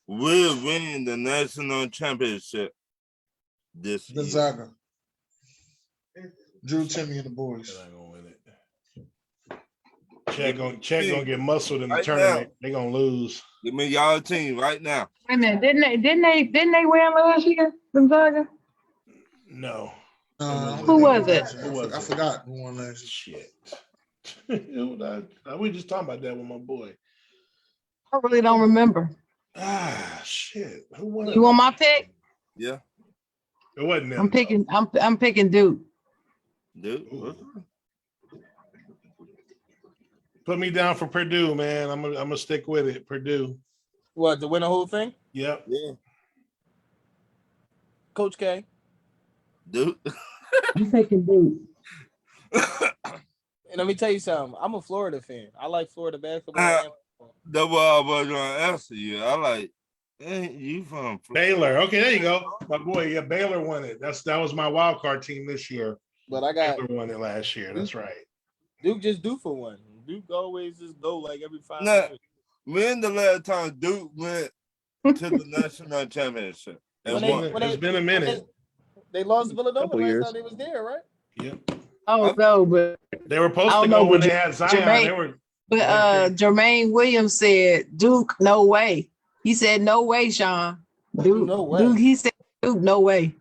will win the national championship this year? Gonzaga. Drew Timme and the boys. They're not gonna win it. Check gonna get muscled in the tournament. They're gonna lose. Give me y'all team right now. Wait a minute, didn't they win last year, Gonzaga? No. Who was it? I forgot who won last year. Shit. We just talking about that with my boy. I really don't remember. Shit. Who won? You want my pick? Yeah. It wasn't them. I'm picking Duke. Duke. Put me down for Purdue, man. I'm gonna stick with it. Purdue. What, to win the whole thing? Yep. Yeah. Coach K. Duke. I'm picking Duke. And let me tell you something. I'm a Florida fan. I like Florida basketball Uh, and football. That's what I was gonna answer you. I like, hey, you from Florida? Baylor. Okay, there you go. My boy, yeah, Baylor won it. That was my wild card team this year. But I got Baylor won it last year. That's right. Duke just do for one. Duke always just go like every 5 Nah, years. when the last time Duke went to the national championship? And When they- won? when It's been a minute. They lost to Villanova Couple last years. time they was there, right? Yep. Oh no, but They were supposed I to don't go know, when but they had Zion. Jermaine- They were Jermaine Williams said Duke, no way. He said no way, Sean. Duke, No way. Duke. He said Duke, no way.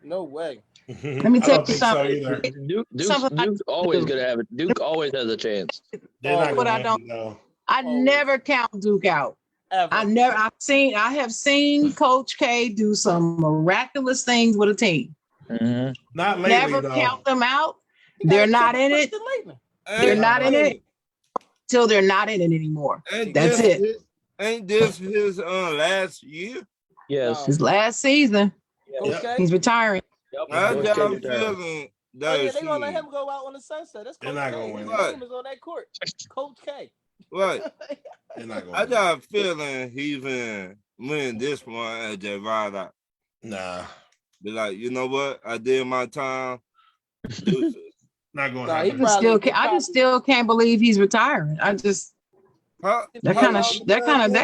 No way. Let me I tell don't you think so something. either. Something Duke's always gonna have it. Duke always has a chance. They're not But gonna I make don't- it, though. I never count Duke out. Ever. I have seen Coach K do some miraculous things with a team. Mhm. Not lately, Never though. count them out. He got They're a not in triple it. Christian Laettner. They're not in it till they're not in it anymore. Ain't That's this, it. Ain't this his last year? Yes. His last season, Coach K? he's retiring. Yep. I Coach got K a retired. feeling Oh, that yeah, they gonna let him go out on the sunset. That's They're Coach not K. gonna His win. name is on that court. Coach K. right. They're not gonna I win. got a feeling he even win this one and just ride out. Nah, Be like, you know what? I did my time. Deuces. not gonna Nah, he happen. probably- I just still can't believe he's retiring. How, That how kind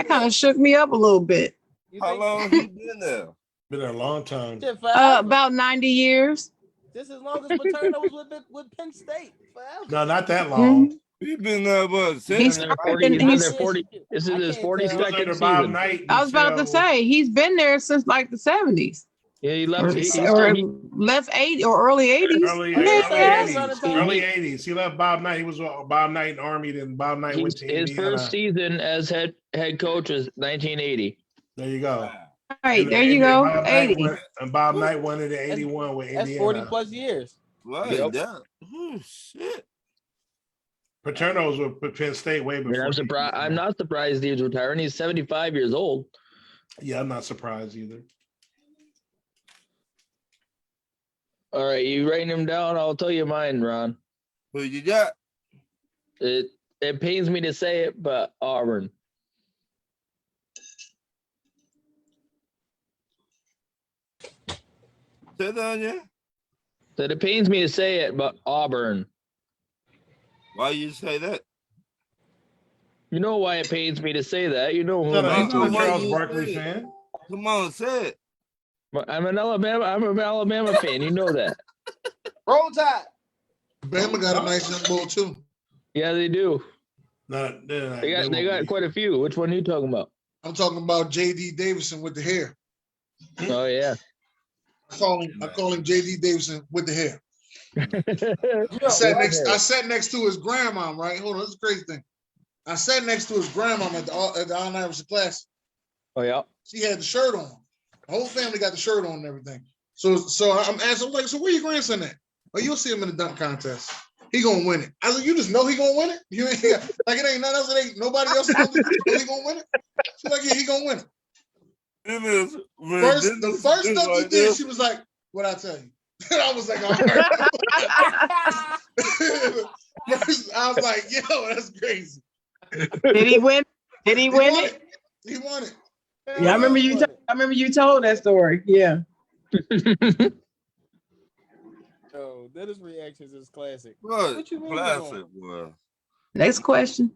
long of shook me up a little bit. You How think long he been there? Been there a long time. shit forever? About 90 years. Just as long as Paterno was with Penn State. Forever. No, not that long. Mhm. He been there what? He's Since He's been there 40. He's been there 40. This is I his can't 42nd He was under Bob season. Knight. I was about to until- say he's been there since like the 70s. Yeah, he Or, left. or left 80 or early 80s. Early, Yeah, early so that's 80s. around the time. Early 80s. He left Bob Knight. He was with Bob Knight in Army. Then Bob Knight went to His Indiana. first season as head coach was 1980. There you go. All right, And- there you and go. Bob Knight 80. went- and Bob Knight won it in 81 with That's Indiana. 40 plus years. right, Yep. that, oh shit. Paterno was with Penn State way before. And I'm surprised. I'm not surprised he's retiring. He's 75 years old. Yeah, I'm not surprised either. All right, you writing him down? I'll tell you mine, Ron. Who you got? It pains me to say it, but Auburn. Say that again? That it pains me to say it, but Auburn. Why you say that? You know why it pains me to say that. You know who Not I'm a into. why Charles you Barkley say it? fan. Come on, say it. But I'm an Alabama fan. You know that. Roll Tide. Bama got a nice young bull too. Yeah, they do. Not, they're not- They won't got be. quite a few. Which one are you talking about? I'm talking about J.D. Davidson with the hair. Oh yeah. I call him J.D. Davidson with the hair. You I know, sat next to his grandma, right? Hold on, this is a crazy thing. I sat next to his grandma at the Allen Iverson class. Oh yeah. She had the shirt on. The whole family got the shirt on and everything. So I'm asking, I'm like, so where your grandson at? Oh, you'll see him in the dunk contest. He gonna win it. I was like, you just know he gonna win it? You ain't like it ain't nothing else. It ain't nobody else knows he gonna win it. She's like, yeah, he gonna win it. It is The first stuff he did, she was like, what I tell you? And I was like, all right. First, I was like, yo, that's crazy. Did he win? Did he win won it? He won it. Yeah, I remember you told that story. Yeah. Oh, Dennis' reactions is classic. What? What you mean? Classic, boy. Next question.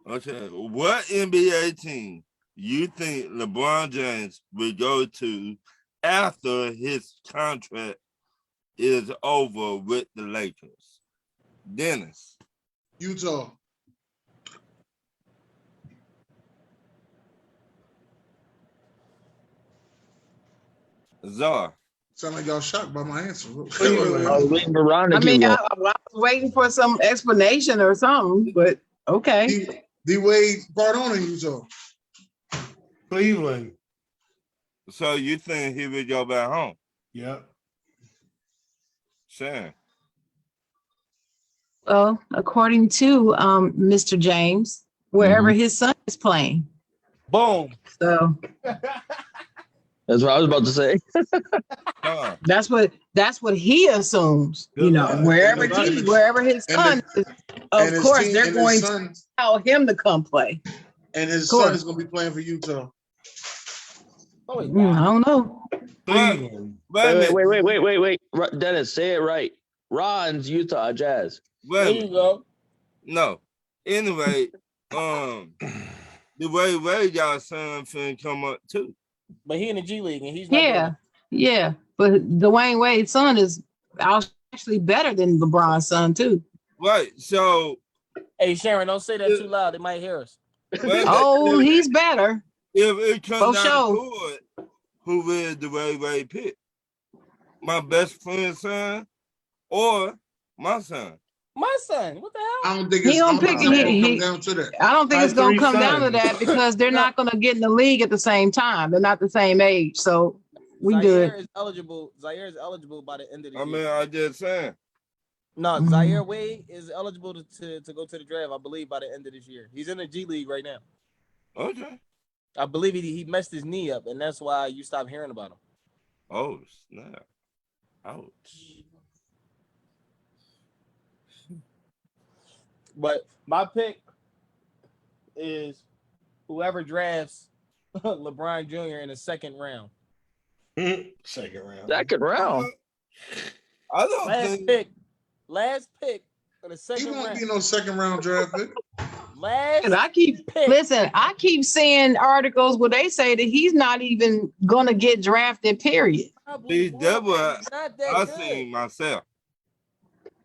Okay, what NBA team you think LeBron James will go to after his contract is over with the Lakers? Dennis. Utah. Czar. Sound like y'all shocked by my answer. I was waiting for Ron to I mean, give I one. was waiting for some explanation or something, but okay. D-Wade Cardona in Utah. Cleveland. So you think he will go back home? Yep. Sam. Well, according to Mr. James, wherever his son is playing. Boom. So That's what I was about to say. Huh. That's what he assumes. You know, Good luck. wherever his son is, of and his course team- they're and going his to son, allow him to come play. and his Of course. son is going to be playing for Utah. Oh, he's I not. don't know. Cleveland. Wait a minute. Wait. Dennis, say it right. Ron's Utah Jazz. Wait a There minute. you go. No. Anyway, the way y'all son finna come up too. But he in the G League and he's not doing it. Yeah. But Dwayne Wade's son is actually better than LeBron's son too. Right. So Hey, Sharon, don't say that too loud. They might hear us. Oh, he's better. if it comes For down sure. to it, who will the Wade pick? My best friend's son or my son? My son, what the hell? I don't think He it's don't gonna pick come it. down to that. I don't think My it's gonna three come down to sons. that because they're not gonna get in the league at the same time. They're not the same age, so we Zaire good. is eligible. Zaire is eligible by the end of the I year. mean, I just saying. No, Zaire Wade is eligible to go to the draft, I believe, by the end of this year. He's in the G League right now. Okay. I believe he messed his knee up, and that's why you stopped hearing about him. Oh snap! Ouch. But my pick is whoever drafts LeBron Jr. in the second round. Second round. Second round. I don't Last pick for the He second won't round. be no second round draft pick. Last And I keep pick. I keep seeing articles where they say that he's not even gonna get drafted, period. Probably See, won't. that what He's not that I good. seen myself.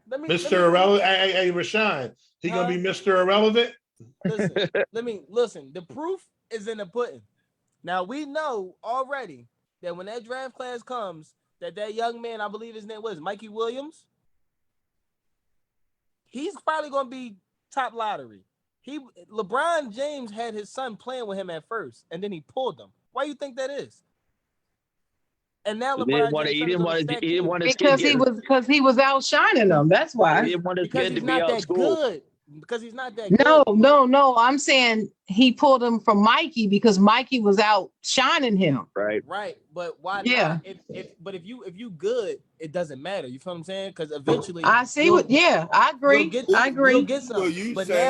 Mr. Irrelevant. Hey, Rashawn, he gonna be Mr. Irrelevant? Listen. The proof is in the pudding. Now we know already that when that draft class comes, that young man, I believe his name was Mikey Williams, he's probably gonna be top lottery. LeBron James had his son playing with him at first, and then he pulled him. Why do you think that is? And now LeBron He didn't want his because he was outshining them. That's why. He didn't want his because kid he's to be not out that school. good. Because he's not that good. No. I'm saying he pulled him from Mikey because Mikey was outshining him. Right. But why Yeah. not? If you good, it doesn't matter. You feel what I'm saying? Because eventually I see I agree. I agree. You'll get Well, some. you But say,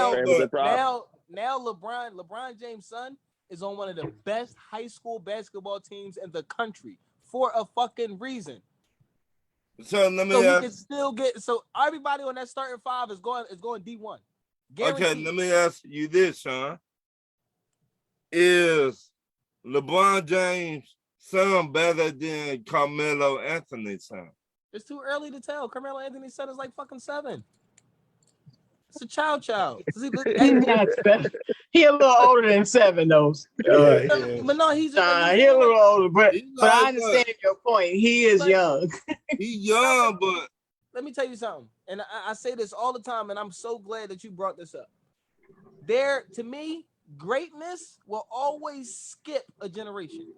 now LeBron James' son is on one of the best high school basketball teams in the country for a fucking reason. So let me So he ask. can still get. So everybody on that starting five is going D1. Guaranteed. Okay, let me ask you this, Sean. Is LeBron James' son better than Carmelo Anthony's son? It's too early to tell. Carmelo Anthony's son is like fucking 7. It's a child. He's not seven. He a little older than 7, though. But no, he's he a little older, but like, I understand your point. He is young. He's young, but let me tell you something, and I say this all the time, and I'm so glad that you brought this up. To me, greatness will always skip a generation.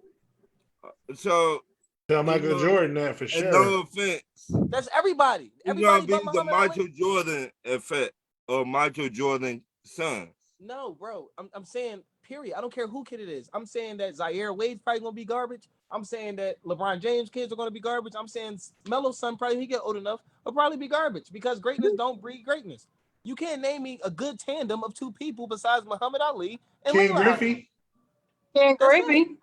so Tell Michael Jordan that for sure. No offense. That's everybody. It's Everybody gonna be but the Muhammad Michael Ali. Jordan effect or Michael Jordan son. No, bro. I'm saying, period. I don't care who kid it is. I'm saying that Zaire Wade's probably gonna be garbage. I'm saying that LeBron James kids are gonna be garbage. I'm saying Melo's son probably he get old enough will probably be garbage because greatness don't breed greatness. You can't name me a good tandem of 2 people besides Muhammad Ali and Ken Layla Griffey. Ken Griffey.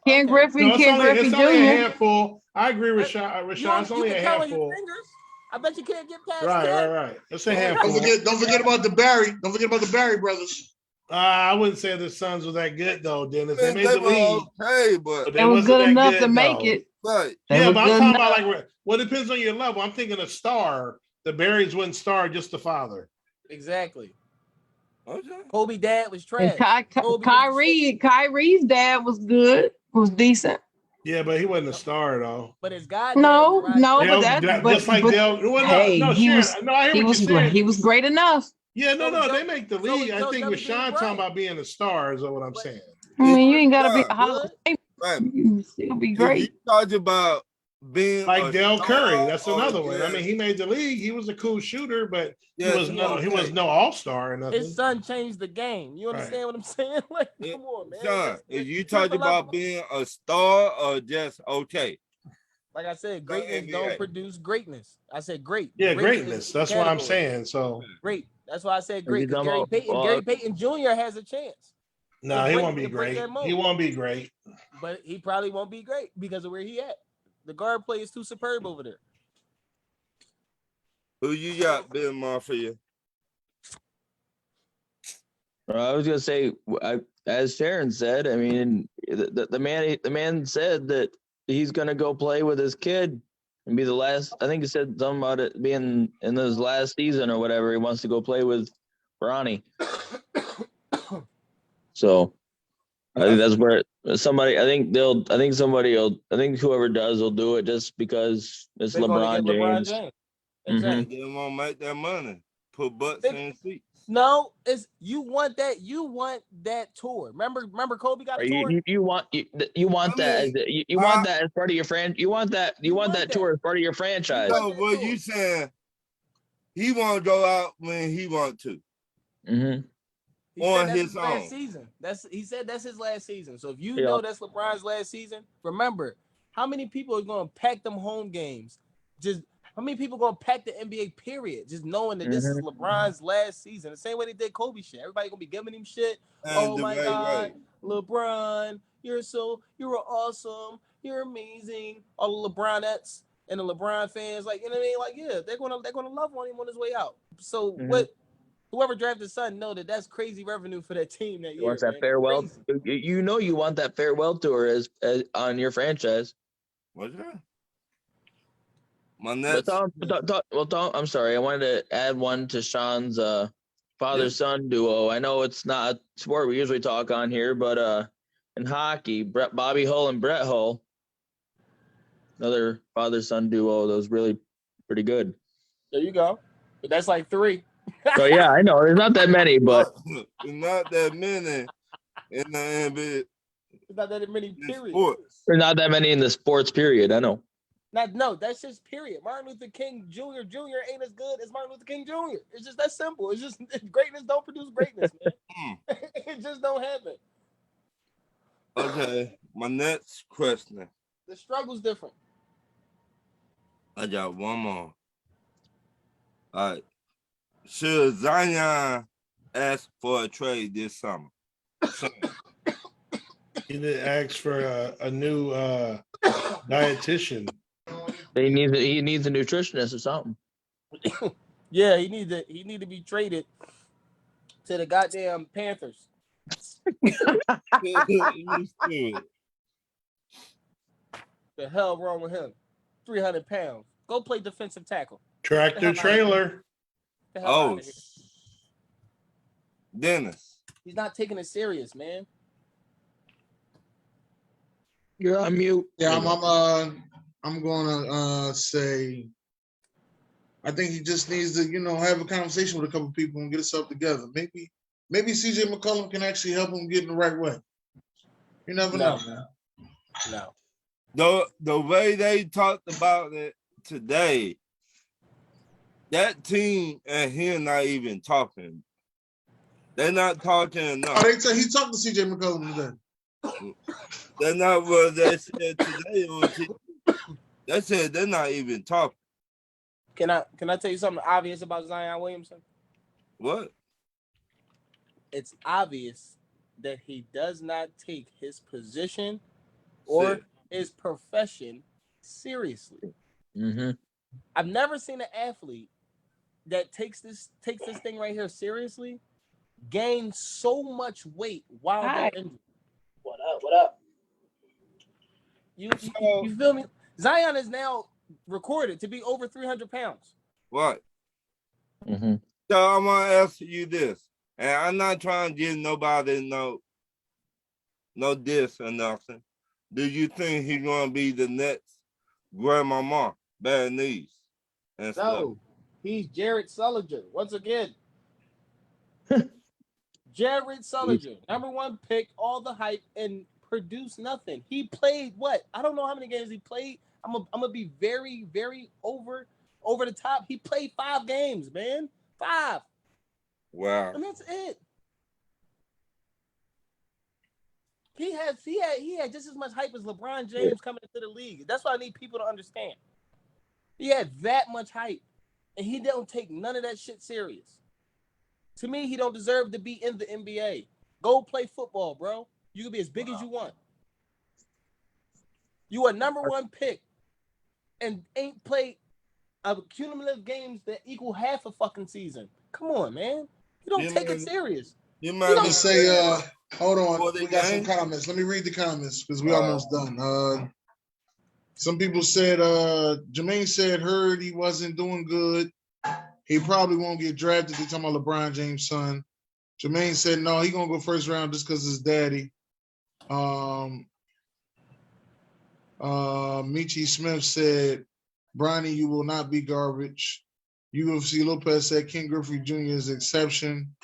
Ken Griffey. No, it's Ken only Griffey a Jr. handful. I agree with Rashawn. It's only a handful. I bet you can't get past Right. It's a handful. Don't forget about the Barry. Don't forget about the Barry brothers. I wouldn't say the Suns were that good though, Dennis. They made the league. Okay, but They was good enough to make it. Right. Yeah, but I'm talking about like, well, it depends on your level. I'm thinking a star. The Barrys wouldn't star, just the father. Exactly. Okay. Kobe dad was trash. And Kyrie's dad was good, was decent. Yeah, but he wasn't a star though. But his guy. No, but he was great enough. Yeah, no, they make the league. I think Rashawn talking about being a star is what I'm saying. I mean, you ain't gotta be a Hall of Fame. Right. You still be great. If you talk about being Like Dell Curry, that's or another one. I just- mean, he made the league. He was a cool shooter, but Yeah, he was no all-star or nothing. His son changed the game. You understand what I'm saying? Like, come on, man. Sean, is you triple talking about level. being a star or just okay? Like I said, greatness don't produce greatness. I said great. Yeah, greatness. That's what I'm saying. So great. That's why I said great. talking Gary about- Payton, Gary Payton Jr. has a chance. no, To he break- won't be to break great. that mold. He won't be great. But he probably won't be great because of where he at. The guard play is too superb over there. Who you got, Bill Mafia? I was gonna say, as Sharon said, I mean, the man said that he's gonna go play with his kid and be the last. I think he said something about it being in his last season or whatever. He wants to go play with Ronnie. So I think that's where somebody. I think whoever does will do it just because it's They're gonna LeBron get LeBron James. James. Mhm. Exactly. They won't make that money. Put butts in seats. No, it's you want that tour. Remember Kobe got a tour? You want that as part of your franchise. You want that tour as part of your franchise. No, what you saying? He won't go out when he want to. Mm-hmm. He On said that's his last own. season. He said that's his last season. So if you Yeah. know that's LeBron's last season, remember how many people are going to pack them home games? Just how many people going to pack the NBA period? Just knowing that this is LeBron's last season. The same way they did Kobe shit. Everybody gonna be giving him shit. And Oh my God, LeBron, you're awesome. You're amazing. All the LeBronettes and the LeBron fans, like, you know what I mean? Like, yeah, they're gonna love on him on his way out. So what? Whoever drafted his son know that's crazy revenue for that team that He year. wants that man. farewell. Crazy. You want that farewell tour as on your franchise. What's that? My But next. I'm sorry. I wanted to add one to Sean's father-son duo. I know it's not a sport we usually talk on here, but in hockey, Bobby Hull and Brett Hull, another father-son duo that was really pretty good. There you go. But that's like 3. So yeah, I know there's not that many, but not that many in the NBA. It's not that many, period. Sports. there's not that many in the sports period. I know. No, that's just period. Martin Luther King Jr. ain't as good as Martin Luther King Jr. It's just that simple. It's just greatness don't produce greatness, man. It just don't happen. Okay, my next question. The struggle's different. I got one more. All right. Should Zion ask for a trade this summer? He did ask for a new dietitian. He needs a nutritionist or something. Yeah, he need to be traded to the goddamn Panthers. The hell wrong with him? 300 pounds. Go play defensive tackle. Tractor trailer. Oh, Dennis. He's not taking it serious, man. You're on mute. Yeah, I'm gonna say I think he just needs to, have a conversation with a couple people and get himself together. Maybe CJ McCollum can actually help him get in the right way. You never know, man. No. The way they talked about it today, that team and him not even talking. They're not talking enough. Oh, he talked to CJ McCollum today. They're not what they said today. They said they're not even talking. Can I tell you something obvious about Zion Williamson? What? It's obvious that he does not take his position or his profession seriously. Mm-hmm. I've never seen an athlete that takes this thing right here seriously gain so much weight while they're injured. What up? You feel me? Zion is now recorded to be over 300 pounds. What? Mm-hmm. So I'm gonna ask you this, and I'm not trying to give nobody no diss or nothing. Do you think he's gonna be the next grandmama, bad knees, and stuff? No, he's Jared Sullinger once again. Jared Sullinger, #1 pick, all the hype, and produced nothing. He played what? I don't know how many games he played. I'm gonna be very, very over the top. He played 5 games, man. 5. Wow. And that's it. He had just as much hype as LeBron James coming into the league. That's what I need people to understand. He had that much hype, and he don't take none of that shit serious. To me, he don't deserve to be in the NBA. Go play football, bro. You can be as big as you want. You a number 1 pick and ain't played a cumulative games that equal half a fucking season. Come on, man. You don't take it serious. You I'm might gonna say, hold on. 40 We got some games? comments. Let me read the comments because we almost done. Some people said, Jermaine said, heard he wasn't doing good. He probably won't get drafted. They talking about LeBron James' son. Jermaine said, no, he gonna go first round just because his daddy. Michi Smith said, Bronny, you will not be garbage. UFC Lopez said King Griffey Jr. is an exception.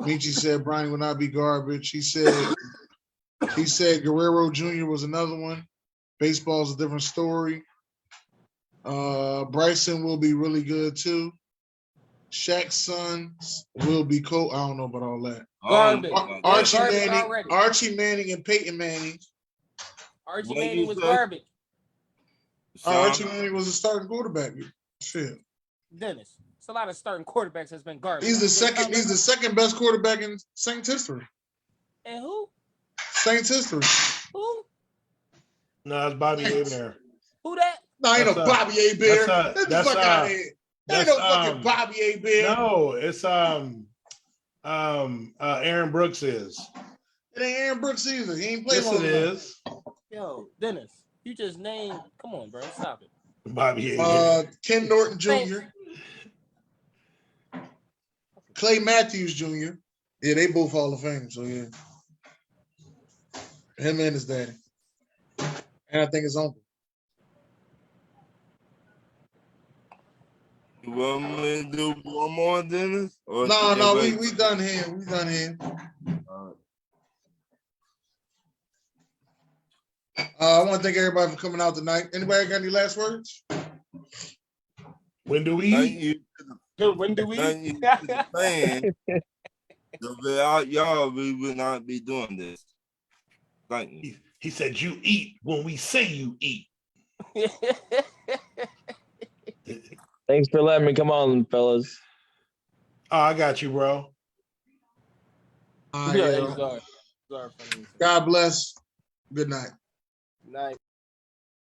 Michi said Bronny will not be garbage. He said Guerrero Jr. was another one. Baseball's a different story. Bryson will be really good too. Shaq's sons will be cool. I don't know about all that. Garbage. Archie Manning and Peyton Manning. Archie Manning was garbage. Archie Manning was a starting quarterback. Shit. Dennis, it's a lot of starting quarterbacks that's been garbage. He's the second best quarterback in Saints history. And who? Saints history. Who? No, it's Bobby Abear. Who that? No, ain't no Bobby Abear. Get the fuck out of here. Ain't no fucking Bobby Abear. No, it's Aaron Brooks is. It ain't Aaron Brooks either. He ain't played Yes, long it enough. is. Yo, Dennis, you just named. Come on, bro, stop it. Bobby Abear. Ken Norton Jr. Clay Matthews Jr. Yeah, they both Hall of Fame. So yeah, him and his daddy, and I think his uncle. You want me to do one more, Dennis? No, we done here. We done here. I want to thank everybody for coming out tonight. Anybody got any last words? When do we eat? When do we eat? Without y'all, we would not be doing this. Thank you. He said, you eat when we say you eat. Thanks for letting me come on, fellas. Oh, I got you, bro. Sorry. God bless. Good night. Night.